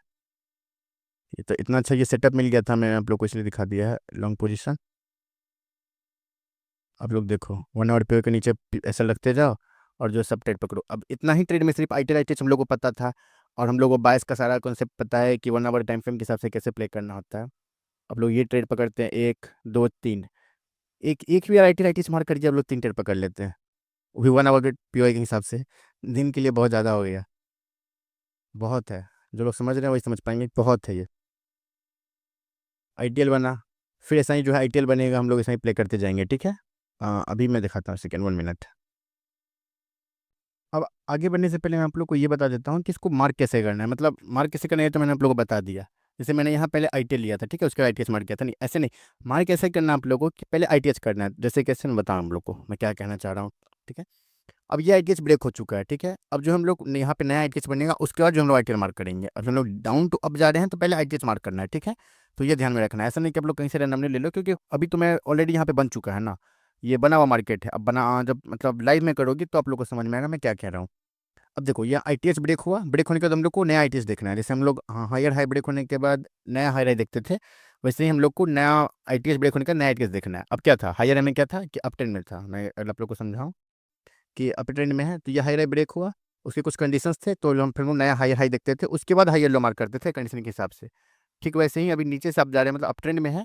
ये तो इतना अच्छा ये सेटअप मिल गया था, मैंने आप लोग को इसलिए दिखा दिया है लॉन्ग पोजीशन। आप लोग देखो 1 आवर पे के नीचे ऐसा लगते जाओ और जो सब ट्रेड पकड़ो। अब इतना ही ट्रेड में सिर्फ ITH हम लोग को पता था, और हम लोग को बायस का सारा कॉन्सेप्ट पता है कि 1 आवर टाइम फ्रेम के हिसाब से कैसे प्ले करना होता है। अब लोग ये ट्रेड पकड़ते हैं 1 2 3, एक एक भी ITH मार कर आप लोग 3 ट्रेड पकड़ लेते हैं, वो भी 1 आवर के POI के हिसाब से। दिन के लिए बहुत ज़्यादा हो गया, बहुत है, जो लोग समझ रहे हैं वही समझ पाएंगे, बहुत है ये। ITL बना, फिर ऐसा ही जो है ITL बनेगा, हम लोग ऐसा ही प्ले करते जाएंगे, ठीक है। अभी मैं दिखाता हूँ, सेकेंड 1 मिनट। अब आगे बढ़ने से पहले मैं आप लोग को ये बता देता हूँ कि इसको मार्क कैसे करना है, मतलब मार्क कैसे करना है तो मैंने आप लोग को बता दिया। जैसे मैंने यहाँ पहले ITL लिया था, ठीक है, उसके बाद ITH मार्क किया था, नहीं ऐसे नहीं, मार्क कैसे करना है आप लोगों को कि पहले ITH करना है। जैसे कैसे मैं बताऊँ हम लोग को मैं क्या कहना चाह रहा हूँ, ठीक है। अब ये ITH ब्रेक हो चुका है, ठीक है, अब जो हम लोग यहाँ पे नया ITH बनेगा उसके बाद जो हम लोग ITL मार्क करेंगे। अब जो हम लोग डाउन टू अप जा रहे हैं तो पहले ITH मार्क करना है, ठीक है। तो ये ध्यान में रखना है, ऐसा नहीं कि आप लोग कहीं से रैंडमली ले लो, क्योंकि अभी तो मैं ऑलरेडी यहाँ पे बन चुका है ना, ये बना हुआ मार्केट है। अब बना जब मतलब लाइव में करोगी तो आप लोग को समझ में आएगा मैं क्या कह रहा हूँ। अब देखो ये ITH ब्रेक हुआ, ब्रेक होने के बाद हम लोग को नया ITH देखना है। जैसे हम लोग हाँ हायर हाई ब्रेक होने के बाद नया हाई हाई देखते थे, वैसे ही हम लोग को नया ITH ब्रेक होने का नया ITH देखना है। अब क्या था, हायर में क्या था कि अप ट्रेंड में था, मैं अगर आप लोग को समझाऊँ कि अप ट्रेंड में है तो ये हाई हाई ब्रेक हुआ, उसके कुछ कंडीशंस थे तो हम फिर वो नया हायर हाई देखते थे, उसके बाद हायर लो मार्क करते थे कंडीशन के हिसाब से। ठीक वैसे ही अभी नीचे से आप जा रहे हैं मतलब अप ट्रेंड में है,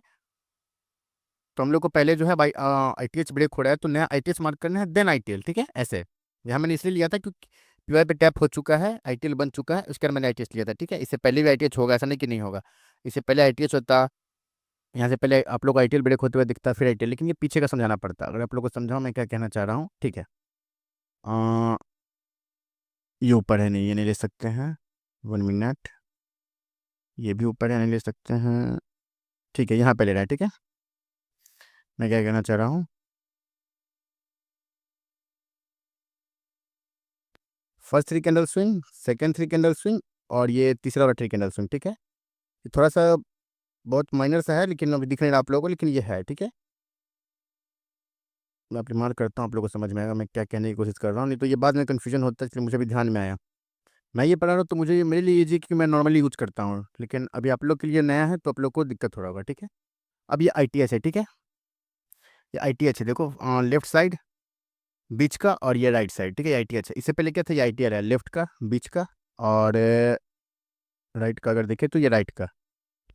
तो हम लोग को पहले जो है भाई ITH ब्रेक हो रहा है तो नया ITH मार्क करना है देन ITL, ठीक है। ऐसे यहाँ मैंने इसलिए लिया था क्योंकि PY पे टैप हो चुका है, ITL बन चुका है, उसके बाद मैंने ITH लिया था, ठीक है। इससे पहले भी ITH होगा, ऐसा नहीं कि नहीं होगा, इससे पहले ITH होता, यहाँ से पहले आप लोग को ITL ब्रेक होते हुए दिखता फिर ITL, लेकिन ये पीछे का समझाना पड़ता। अगर आप लोग को समझाऊँ मैं क्या कहना चाह रहा हूँ, ठीक है। अ, ये ऊपर है नहीं, ये नहीं ले सकते हैं, 1 मिनट, ये भी ऊपर है नहीं ले सकते हैं, ठीक है, यहाँ पे ले रहा है, ठीक है। मैं क्या कहना चाह रहा हूँ, first three candle swing, second three candle swing, और ये तीसरा वाला थ्री कैंडल स्विंग, ठीक है। ये थोड़ा सा बहुत माइनर सा है लेकिन अभी दिख नहीं रहा आप लोगों को, लेकिन ये है, ठीक है। मैं अपनी मार्क करता हूँ, आप लोगों को समझ में आएगा मैं क्या कहने की कोशिश कर रहा हूँ, नहीं तो ये बाद में कन्फ्यूजन होता है, इसलिए मुझे भी ध्यान में आया। मैं ये पढ़ा रहा हूँ तो मुझे मेरे लिए ईजी क्योंकि मैं नॉर्मली यूज करता हूँ, लेकिन अभी आप लोग के लिए नया है तो आप लोग को दिक्कत हो रहा होगा, ठीक है। अब ये ITH है, ठीक है, ये ITH है, देखो लेफ्ट साइड बीच का और ये राइट साइड, ठीक है, ITH है। इससे पहले क्या था, ये ITL है, लेफ्ट का बीच का और राइट का, अगर देखें तो ये राइट का,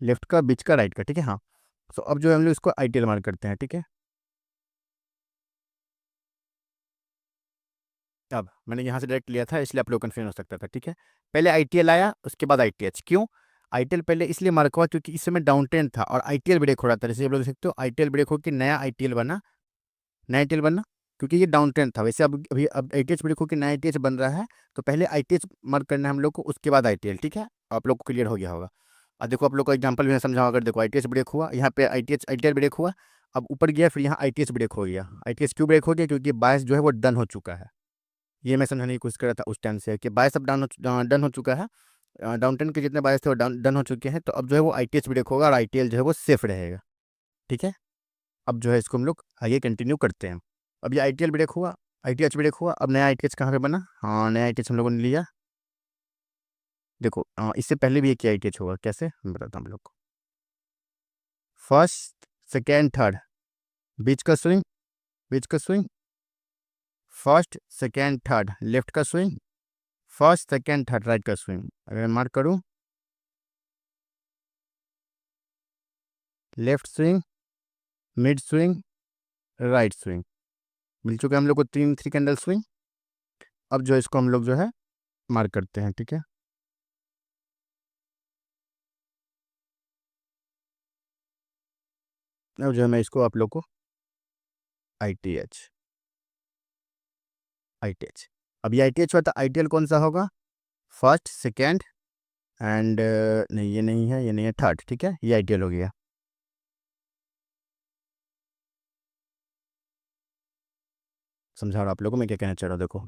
लेफ्ट का बीच का राइट का, ठीक है, हाँ। तो अब जो है हम लोग इसको ITL मार्क करते हैं, ठीक है। अब मैंने यहाँ से डायरेक्ट लिया था इसलिए आप लोग कन्फ्यूजन हो सकता था, ठीक है। पहले ITL आया उसके बाद ITH, क्यों ITL पहले इसलिए मार्क हुआ क्योंकि इस समय डाउन ट्रेंड था और ITL ब्रेक हो रहा था। जैसे आप लोग देख सकते हो ITL ब्रेक होकर नया ITL बना, नया ITL बनना, क्योंकि ये डाउन ट्रेंड था। वैसे अब ITH ब्रेक होकर नया ITH बन रहा है, तो पहले ITH मार्क करना है हम लोग को, उसके बाद ITL, ठीक है। आप लोग को क्लियर हो गया होगा। अब देखो आप लोग को एग्जांपल भी मैं समझाऊँ, अगर देखो ITH ब्रेक हुआ, यहाँ पे ITL ब्रेक हुआ, अब ऊपर गया, फिर यहाँ ITH ब्रेक हो गया। ITH क्यों ब्रेक हो गया, क्योंकि बायस जो है वो डन हो चुका है। ये मैं समझाने की कोशिश कर रहा था उस टाइम से कि बायस अब डन हो चुका है, डाउन ट्रेंड के जितने बायस थे वो डन हो चुके हैं, तो अब जो है वो ITH ब्रेक होगा और ITL जो है वो सेफ रहेगा, ठीक है। अब जो है इसको हम लोग आगे कंटिन्यू करते हैं। अब ये ITL ब्रेक हुआ, ITH ब्रेक हुआ, अब नया ITH कहाँ पे बना, हाँ नया ITH हम लोगों ने लिया, देखो इससे पहले भी एक आई टी एच होगा, कैसे मैं बताता हूँ हम लोग को। फर्स्ट सेकेंड थर्ड, बीच का स्विंग, बीच का swing, first second third left का swing, first second third right का स्विंग। अगर मैं मार्क करूँ, left swing, mid swing, right swing, मिल चुके हैं हम लोग को तीन थ्री कैंडल स्विंग। अब जो इसको हम लोग जो है मार्क करते हैं, ठीक है। अब जो है मैं इसको आप लोग को I T H, I T H, अब ये आई टी एच हुआ था। आई टी एल कौन सा होगा? फर्स्ट सेकेंड एंड नहीं ये नहीं है, ये नहीं है, थर्ड, ठीक है, ये आई टी एल हो गया। समझा रहा हूँ आप लोगों को मैं क्या कहना चाह रहा हूँ। देखो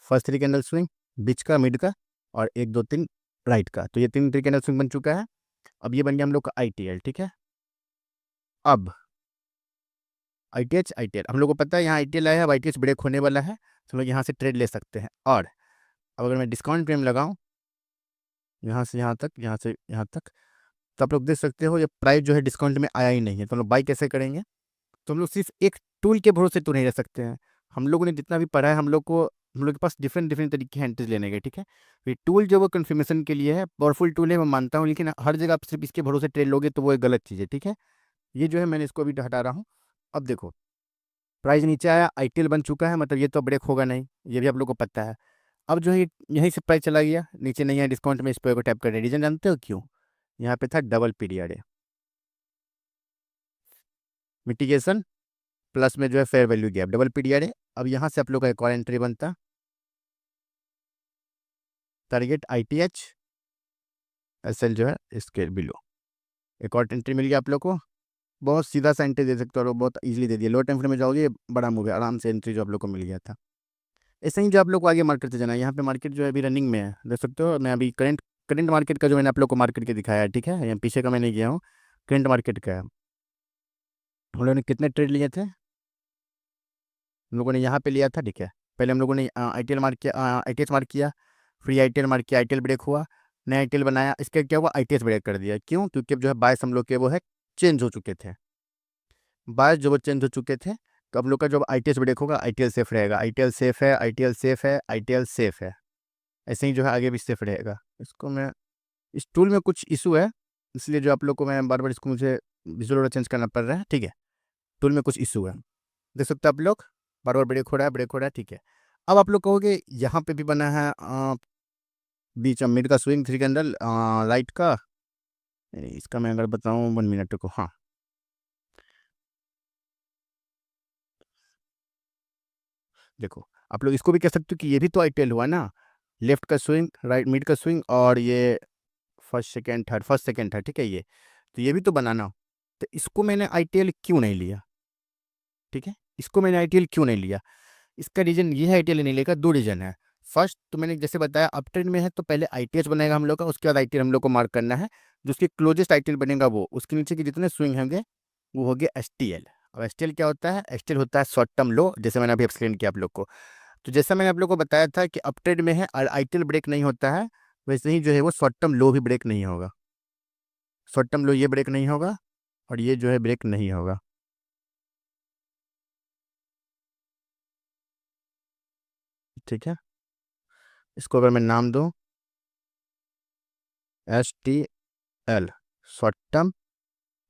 फर्स्ट थ्री कैंडल स्विंग, बीच का, मिड का, और एक दो तीन राइट का, तो ये तीन थ्री कैंडल स्विंग बन चुका है। अब ये बन गया हम लोग का आई टी एल, ठीक है। अब I T H, I T L हम लोग को पता है यहाँ आई टी एल आया है, अब आई टी एच ब्रेक होने वाला है, तो हम लोग यहाँ से ट्रेड ले सकते हैं। और अब अगर मैं डिस्काउंट प्रीमियम लगाऊं यहाँ से यहाँ तक, यहाँ से यहाँ तक, तो आप लोग देख सकते हो ये प्राइस जो है डिस्काउंट में आया ही नहीं है। तो हम लोग बाई कैसे करेंगे? तो हम लोग सिर्फ एक टूल के भरोसे तो नहीं रह सकते हैं। हम लोगों ने जितना भी पढ़ा है, हम लोग के पास डिफरेंट डिफरेंट तरीके हैं एंट्रीज लेने के, ठीक है। ये टूल जो वो कन्फर्मेशन के लिए है, पावरफुल टूल है, मैं मानता हूँ, लेकिन हर जगह आप सिर्फ इसके भरोसे ट्रेड लोगे तो वो एक गलत चीज़ है, ठीक है। ये जो है मैंने इसको अभी हटा रहा हूँ। अब देखो प्राइस नीचे आया, आईटीएल बन चुका है, मतलब ये तो ब्रेक होगा नहीं, ये भी आप लोग को पता है। अब जो है यहीं से प्राइस चला गया नीचे, नहीं है डिस्काउंट में, इस पर को टैप कर रहे हैं। रीजन जानते हो क्यों? यहाँ पे था डबल पीरियड है, मिटिगेशन प्लस में जो है fair value gap, double period है। अब यहाँ से आप लोग का एक और एंट्री बनता, target I T H, S L जो है इसके बिलो, एक और एंट्री मिल गया आप लोग को। बहुत सीधा सा एंट्री दे सकते हो और बहुत इजीली दे दिया। लो टाइम फ्रेम में जाओगे, बड़ा मूव है, आराम से एंट्री जो आप लोग को मिल गया था। ऐसे ही जो आप लोग को आगे मार्केट से जाना है, यहाँ पे मार्केट जो है अभी रनिंग में है, देख सकते हो। मैं अभी करंट करंट मार्केट का जो मैंने आप लोग को मार्केट के दिखाया है, ठीक है, यहाँ पीछे का मैंने किया हूँ, करंट मार्केट का है। हम लोगों ने कितने ट्रेड लिए थे? हम लोगों ने यहाँ पे लिया था, ठीक है। पहले हम लोगों ने आई टी एल मार्क किया, आई टी एच मार्क किया, फिर आई टी एल मार्क किया, आई टी एल ब्रेक हुआ, नया आई टी एल बनाया, इसके क्या हुआ, आई टी एच ब्रेक कर दिया। क्यों? क्योंकि अब जो है बायस हम लोग के वो है चेंज हो चुके थे, बायस जो वो चेंज हो चुके थे। तो अब लोग का जो आई टी एच ब्रेक होगा, आई टी एल सेफ रहेगा, आई टी एल सेफ है, आई टी एल सेफ है, आई टी एल सेफ है। ऐसे ही जो है आगे भी सेफ रहेगा। इसको मैं, इस टूल में कुछ इशू है, इसलिए जो आप लोग को मैं बार बार इसको मुझे विजुअल ऑर्डर चेंज करना पड़ रहा है, ठीक है। टूल में कुछ इशू है, देख सकते हो आप लोग, बार बार ब्रेक हो रहा है, ब्रेक हो रहा है, ठीक है। अब आप लोग कहोगे यहाँ पे भी बना है बीच में मिड का स्विंग थ्री कैंडल राइट का, नहीं, इसका मैं अगर बताऊँ 1 मिनट को, हाँ देखो आप लोग इसको भी कह सकते हो कि ये भी तो आईटीएल हुआ ना, लेफ्ट का स्विंग, राइट मिड का स्विंग, और ये first second third, first second third, ठीक है। ये तो ये भी तो बनाना। तो इसको मैंने आईटीएल क्यों नहीं लिया, ठीक है, इसको मैंने आईटीएल क्यों नहीं लिया? इसका रीजन ये है, आईटीएल नहीं लेगा, दो रीजन है। फर्स्ट तो मैंने जैसे बताया, अप ट्रेंड में है तो पहले आईटीएच बनेगा हम लोग का, उसके बाद आईटीएल हम लोग को मार्क करना है। जो उसकी क्लोजेस्ट आईटीएल बनेगा वो, उसके नीचे के जितने स्विंग होंगे वो हो गया एसटीएल। अब एसटीएल क्या होता है? एसटीएल होता है शॉर्ट टर्म लो, जैसे मैंने अभी एक्सप्लेन किया आप लोग को। तो जैसा मैंने आप लोग को बताया था कि अप ट्रेंड में है और आईटीएल ब्रेक नहीं होता है, वैसे ही जो है वो शॉर्ट टर्म लो भी ब्रेक नहीं होगा। शॉर्ट टर्म लो ये ब्रेक नहीं होगा, और ये जो है ब्रेक नहीं होगा, ठीक है। इसको अगर मैं नाम दूं S T L, short term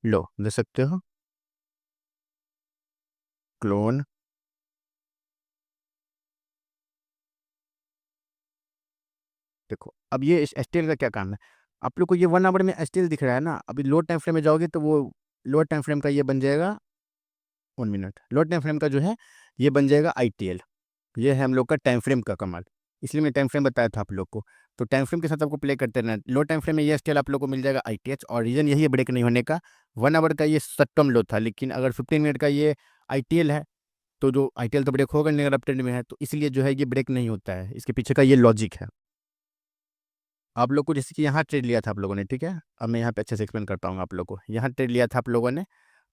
लो, दे सकते हो, क्लोन। देखो अब ये एस टी एल का क्या काम है, आप लोग को ये 1 आवर में एस टी एल दिख रहा है ना, अभी लो टाइम फ्रेम में जाओगे तो वो लो टाइम फ्रेम का ये बन जाएगा, 1 मिनट, लो टाइम फ्रेम का जो है ये बन जाएगा आई टी एल। ये है हम लोग का टाइम फ्रेम का कमाल, इसलिए मैं टाइम फ्रेम बताया था आप लोग को। तो टाइम फ्रेम के साथ आपको प्ले करते रहना, लो टाइम फ्रेम में ये स्केल आप लोग को मिल जाएगा आई टी एच, और रीजन यही है ब्रेक नहीं होने का। 1 आवर का ये सट्टम लो था, लेकिन अगर 15 मिनट का ये आई टी एल है, तो जो आई टी एल तो ब्रेक होगा नहीं अगर अप ट्रेंड में है, तो इसलिए जो है ये ब्रेक नहीं होता है, इसके पीछे का ये लॉजिक है। आप लोग को जैसे कि यहाँ ट्रेड लिया था आप लोगों ने, ठीक है, अब मैं यहाँ पे अच्छे से एक्सप्लेन कर पाऊंगा आप लोग को। यहाँ ट्रेड लिया था आप लोगों ने,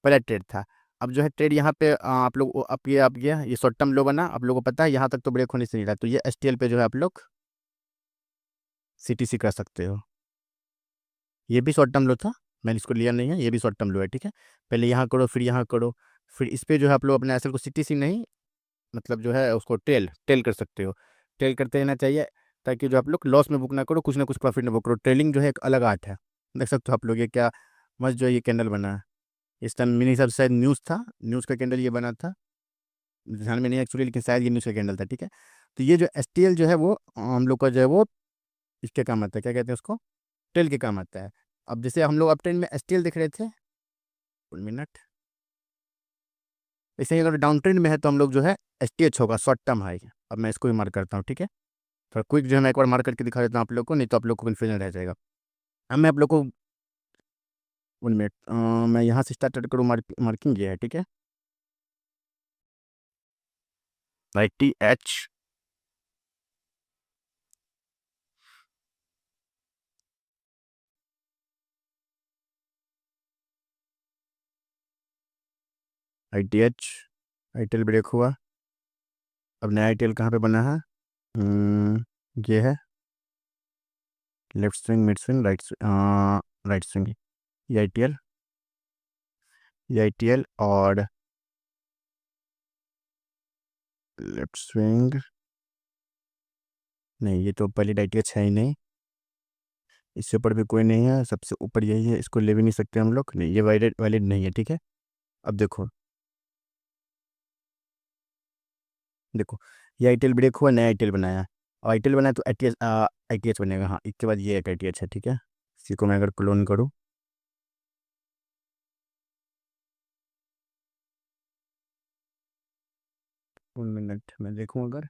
पहला ट्रेड था। अब जो है ट्रेड यहाँ पे आप लोग आप गया, ये शॉर्ट टर्म लो बना, आप लोगों को पता है यहाँ तक तो ब्रेक होने से नहीं रहा, तो ये एस टी एल पे जो है आप लोग CTC कर सकते हो। ये भी शॉर्ट टर्म लो था, मैंने इसको लिया नहीं है, ये भी शॉर्ट टर्म लो है, ठीक है। पहले यहाँ करो, फिर यहाँ करो, फिर इस पे जो है आप लोग अपने एसएल को CTC नहीं, मतलब जो है उसको टेल टेल कर सकते हो। टेल करते रहना चाहिए, ताकि जो आप लोग लॉस में बुक ना करो, कुछ ना कुछ प्रॉफिट में बुक करो। ट्रेलिंग जो है एक अलग आर्ट है। देख सकते हो आप लोग, ये क्या मस्त जो है ये कैंडल बना है। इस टाइम मेरे हिसाब से शायद न्यूज़ था, न्यूज़ का कैंडल ये बना था, ध्यान में नहीं एक्चुअली, लेकिन शायद ये न्यूज़ का कैंडल था, ठीक है। तो ये जो STL जो है वो हम लोग का जो है वो इसके काम आता है, क्या कहते हैं उसको, टेल के काम आता है। अब जैसे हम लोग अप ट्रेंड में STL देख रहे थे, 1 मिनट, ऐसे ही अगर डाउन ट्रेंड में है तो हम लोग जो है STH होगा, शॉर्ट टर्म हाई। अब मैं इसको भी मार्क करता हूँ, ठीक है। थोड़ा क्विक जो है मैं एक बार मार्क करके दिखा देता हूँ आप लोग को, नहीं तो आप लोग को कन्फ्यूजन रह जाएगा। अब मैं आप लोग को 1 मिनट, मैं यहाँ से स्टार्ट करूँ, मार्किंग ये है, ठीक है। ITH, ITH, ITL ब्रेक हुआ। अब नया ITL कहाँ पे बना है, ये है left swing, mid swing, right swing, ये ITL, ये ITL और लेफ्ट स्विंग, नहीं ये तो पहले ITH है ही नहीं, इससे ऊपर भी कोई नहीं है, सबसे ऊपर यही है, इसको ले भी नहीं सकते हम लोग, नहीं ये वैलिड वैलिड नहीं है, ठीक है। अब देखो, देखो ये ITL ब्रेक हुआ, नया ITL बनाया, और ITL बनाया तो ITH बनेगा, हाँ इसके बाद ये एक ITH है, ठीक है। इसी को मैं अगर क्लोन करूँ, 1 मिनट मैं देखूँ अगर,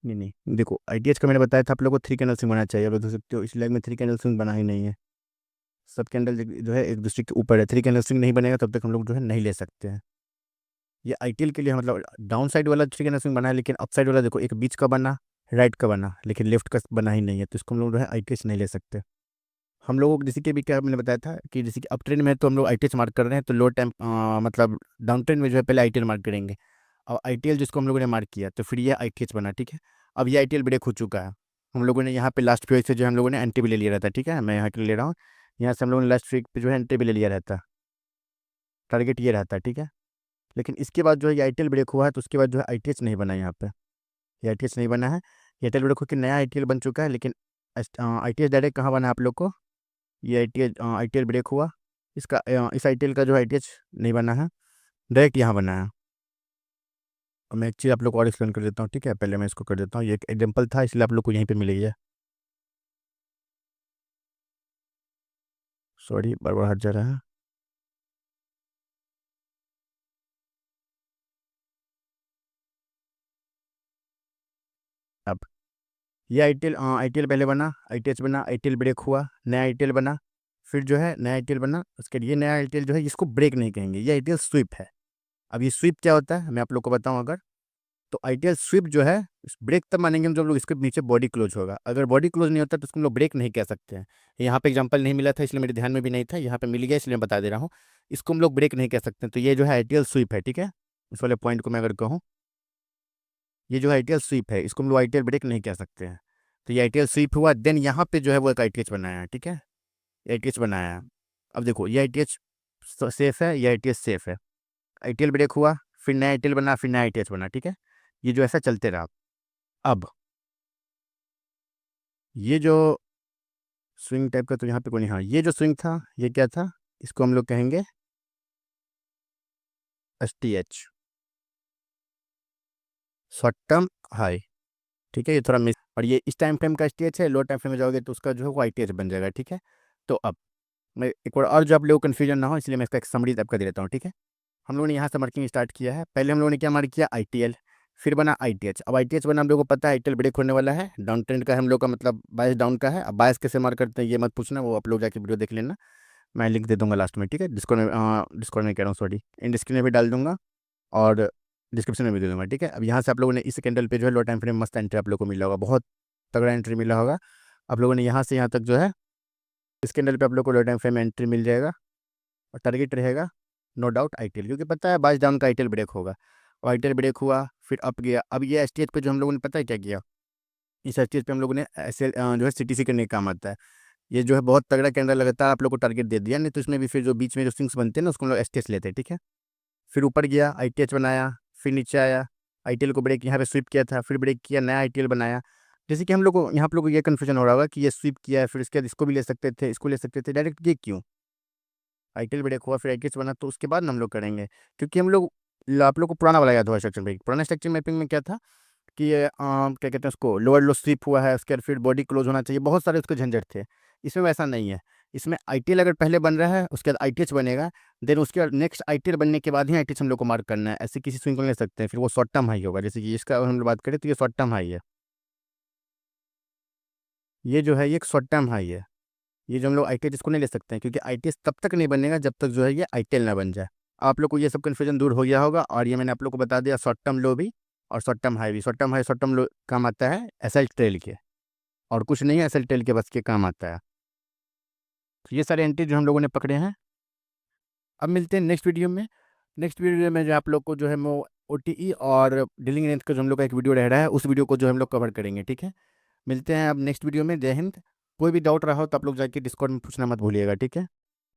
नहीं नहीं देखो, ITH का मैंने बताया था आप लोगों को 3 कैंडल स्विंग बनाना चाहिए, आप लोग देख सकते हो इस लेग में 3 कैंडल स्विंग बना ही नहीं है, सब कैंडल जो है एक दूसरे के ऊपर है। 3 कैंडल स्विंग नहीं बनेगा तब तक हम लोग जो है नहीं ले सकते हैं। ये ITL के लिए मतलब डाउन साइड वाला 3 कैंडल स्विंग बना है, लेकिन अप साइड वाला देखो एक बीच का बना, राइट का बना, लेकिन लेफ्ट का बना ही नहीं है, तो इसको हम लोग जो है ITH नहीं ले सकते। हम लोगों को जैसे कि भी क्या मैंने बताया था कि जैसे कि अप ट्रेंड में है तो हम लोग ITH मार्क कर रहे हैं, तो लो टाइम मतलब डाउन ट्रेंड में जो है पहले ITL मार्क करेंगे, और ITL जिसको हम लोगों ने मार्क किया तो फिर ये ITH बना, ठीक है। अब ये ITL ब्रेक हो चुका है, हम लोगों ने यहाँ पे लास्ट पे से जो हम लोगों ने एंट्री भी ले लिया रहता है, ठीक है। मैं यहाँ के लिए ले रहा हूँ, यहाँ से हम लोगों ने लास्ट वीक पे जो है एंट्री भी ले लिया रहता है, टारगेट ये रहता है, ठीक है। लेकिन इसके बाद जो है ये ITL ब्रेक हुआ है, तो उसके बाद जो है ITH नहीं बना यहाँ पे, ये ITH नहीं बना है। ये ITL ब्रेक होकर नया ITL बन चुका है, लेकिन ITH डायरेक्ट कहाँ बना है आप लोग को, ये ITL ब्रेक हुआ, इसका इस ITL का जो ITH नहीं बना है, डायरेक्ट यहाँ बना है। और मैं एक चीज़ आप लोग को और एक्सप्लेन कर देता हूँ, ठीक है। पहले मैं इसको कर देता हूँ, ये एक एग्जाम्पल था इसलिए आप लोग को यहीं पे मिलेगी है, सॉरी बार बार हट जा रहा है। अब ये ITL पहले बना, ITH बना, ITL ब्रेक हुआ, नया ITL बना, फिर जो है नया ITL बना, उसके लिए नया ITL जो है इसको ब्रेक नहीं कहेंगे, ये ITL स्वीप है। अब ये स्वीप क्या होता है मैं आप लोग को बताऊं अगर, तो ITL स्वीप जो है ब्रेक तब मानेंगे जब लोग इसके नीचे बॉडी क्लोज होगा, अगर बॉडी क्लोज नहीं होता तो उसको हम लोग ब्रेक नहीं कह सकते हैं। यहाँ पे एग्जांपल नहीं मिला था इसलिए मेरे ध्यान में भी नहीं था, यहाँ पे मिल गया इसलिए मैं बता दे रहा हूँ, इसको हम लोग ब्रेक नहीं कह सकते। तो ये जो है ITL स्वीप है, ठीक है। इस वाले पॉइंट को मैं अगर कहूँ, ये जो है ITL स्वीप है, इसको हम लोग ITL ब्रेक नहीं कह सकते हैं। तो ये ITL स्वीप हुआ, देन यहाँ पे जो है वो एक ITH बनाया है, ठीक है, ITH बनाया है। अब देखो ये ITH सेफ है, ये ITH सेफ है, ITL ब्रेक हुआ, फिर नया ITL बना, फिर नया ITH बना, ठीक है। ये जो ऐसा चलते रहा। अब ये जो स्विंग टाइप का तो यहाँ पे कोई नहीं, हाँ ये जो स्विंग था ये क्या था, इसको हम लोग कहेंगे STH, शॉर्ट टर्म हाई, ठीक है। ये थोड़ा मिस, और ये इस टाइम फ्रेम का STH है, लो टाइम फ्रेम में जाओगे तो उसका जो है वो ITH बन जाएगा, ठीक है। तो अब मैं एक बार और जो आप लोगों को कन्फ्यूजन ना हो इसलिए मैं इसका एक समरी टाइप का दे देता हूँ, ठीक है। हम लोगों ने यहाँ से मार्किंग स्टार्ट किया है, पहले हम लोगों ने क्या मार्क किया ITL, फिर बना ITH। अब ITH बना हम लोगों को पता है ITL ब्रेक होने वाला है, डाउन ट्रेंड का है हम लोग का, मतलब बायस डाउन का है। अब बायस कैसे मार्क करते हैं ये मत पूछना, वो आप लोग जाके वीडियो देख लेना, मैं लिंक दे दूंगा लास्ट में, ठीक है। डिस्कॉर्ड में कह रहा हूँ, सॉरी, इन स्क्रीन में भी डाल दूंगा और डिस्क्रिप्शन में भी दे दूंगा, ठीक है। अब यहाँ से आप लोगों ने इस कैंडल पे जो है लो टाइम फ्रेम मस्त एंट्री आप लोग को मिला होगा, बहुत तगड़ा एंट्री मिला होगा आप लोगों ने, यहाँ से यहाँ तक जो है इस कैंडल पे आप लोग को लो टाइम फ्रेम एंट्री मिल जाएगा, और टारगेट रहेगा नो डाउट ITL, क्योंकि पता है बाइस डाउन का ITL ब्रेक होगा, और ITL ब्रेक हुआ फिर अप गया। अब ये STH पे जो हम लोगों ने पता है क्या किया, इस हर चीज़ पे हम लोगों ने ऐसे जो है सीटीसी करने का काम आता है। ये जो है बहुत तगड़ा कैमरा लगातार आप लोग को टारगेट दे दिया, नहीं तो इसमें भी फिर जो बीच में जो स्विंग्स बनते हैं ना, उसको हम लोग एसटीएच लेते हैं, ठीक है। फिर ऊपर गया, आईटीएच बनाया, फिर नीचे आया, आईटीएल को ब्रेक यहाँ पे स्वीप किया था, फिर ब्रेक किया, नया आईटीएल बनाया। जैसे कि हम लोग को यहाँ आप लोग को ये कन्फ्यूजन हो रहा होगा कि ये स्वीप किया है, फिर इसके बाद इसको भी ले सकते थे, इसको ले सकते थे, डायरेक्ट ये क्यों? आईटीएल ब्रेक हुआ, फिर आईटीएच बना, तो उसके बाद ना हम लोग करेंगे, क्योंकि हम लोग आप लोग को पुराना वाला याद हुआ स्ट्रक्चर ब्रेक। पुराना स्ट्रक्चर मैपिंग में क्या था कि ये क्या कहते हैं उसको, लोअर लो स्लिप हुआ है, उसके बाद फिर बॉडी क्लोज होना चाहिए, बहुत सारे उसके झंझट थे। इसमें वैसा नहीं है। इसमें आईटीएल अगर पहले बन रहा है, उसके बाद आईटीएच बनेगा, देन उसके बाद नेक्स्ट आईटीएल बनने के बाद ही आईटीएच हम लोग को मार्क करना है। ऐसे किसी स्विंग को नहीं ले सकते हैं, फिर वो शॉर्ट टर्म हाई होगा। जैसे कि इसका अगर हम लोग बात करें तो ये शॉर्ट टर्म हाई है, ये जो है ये एक शॉर्ट टर्म हाई है। ये जो हम लोग आईटीएच इसको नहीं ले सकते हैं, क्योंकि आईटीएच तब तक नहीं बनेगा जब तक जो है ये आईटीएल ना बन जाए। आप लोग को ये सब कन्फ्यूजन दूर हो गया होगा, और ये मैंने आप लोग को बता दिया शॉर्ट टर्म लो भी और शॉर्ट टर्म हाई भी। Short term high short term लो काम आता है एसएल ट्रेल के, और कुछ नहीं है, एसएल टेल के बस के काम आता है। तो ये सारे एंट्री जो हम लोगों ने पकड़े हैं। अब मिलते हैं नेक्स्ट वीडियो में। नेक्स्ट वीडियो में जो आप लोग को जो है वो ओटीई और डीलिंग लेंथ का जो हम लोग का एक वीडियो रह रहा है, उस वीडियो को जो हम लोग कवर करेंगे, ठीक है। मिलते हैं अब नेक्स्ट वीडियो में। जय हिंद। कोई भी डाउट रहा हो तो आप लोग जाके डिस्कॉर्ड में पूछना मत भूलिएगा, ठीक है।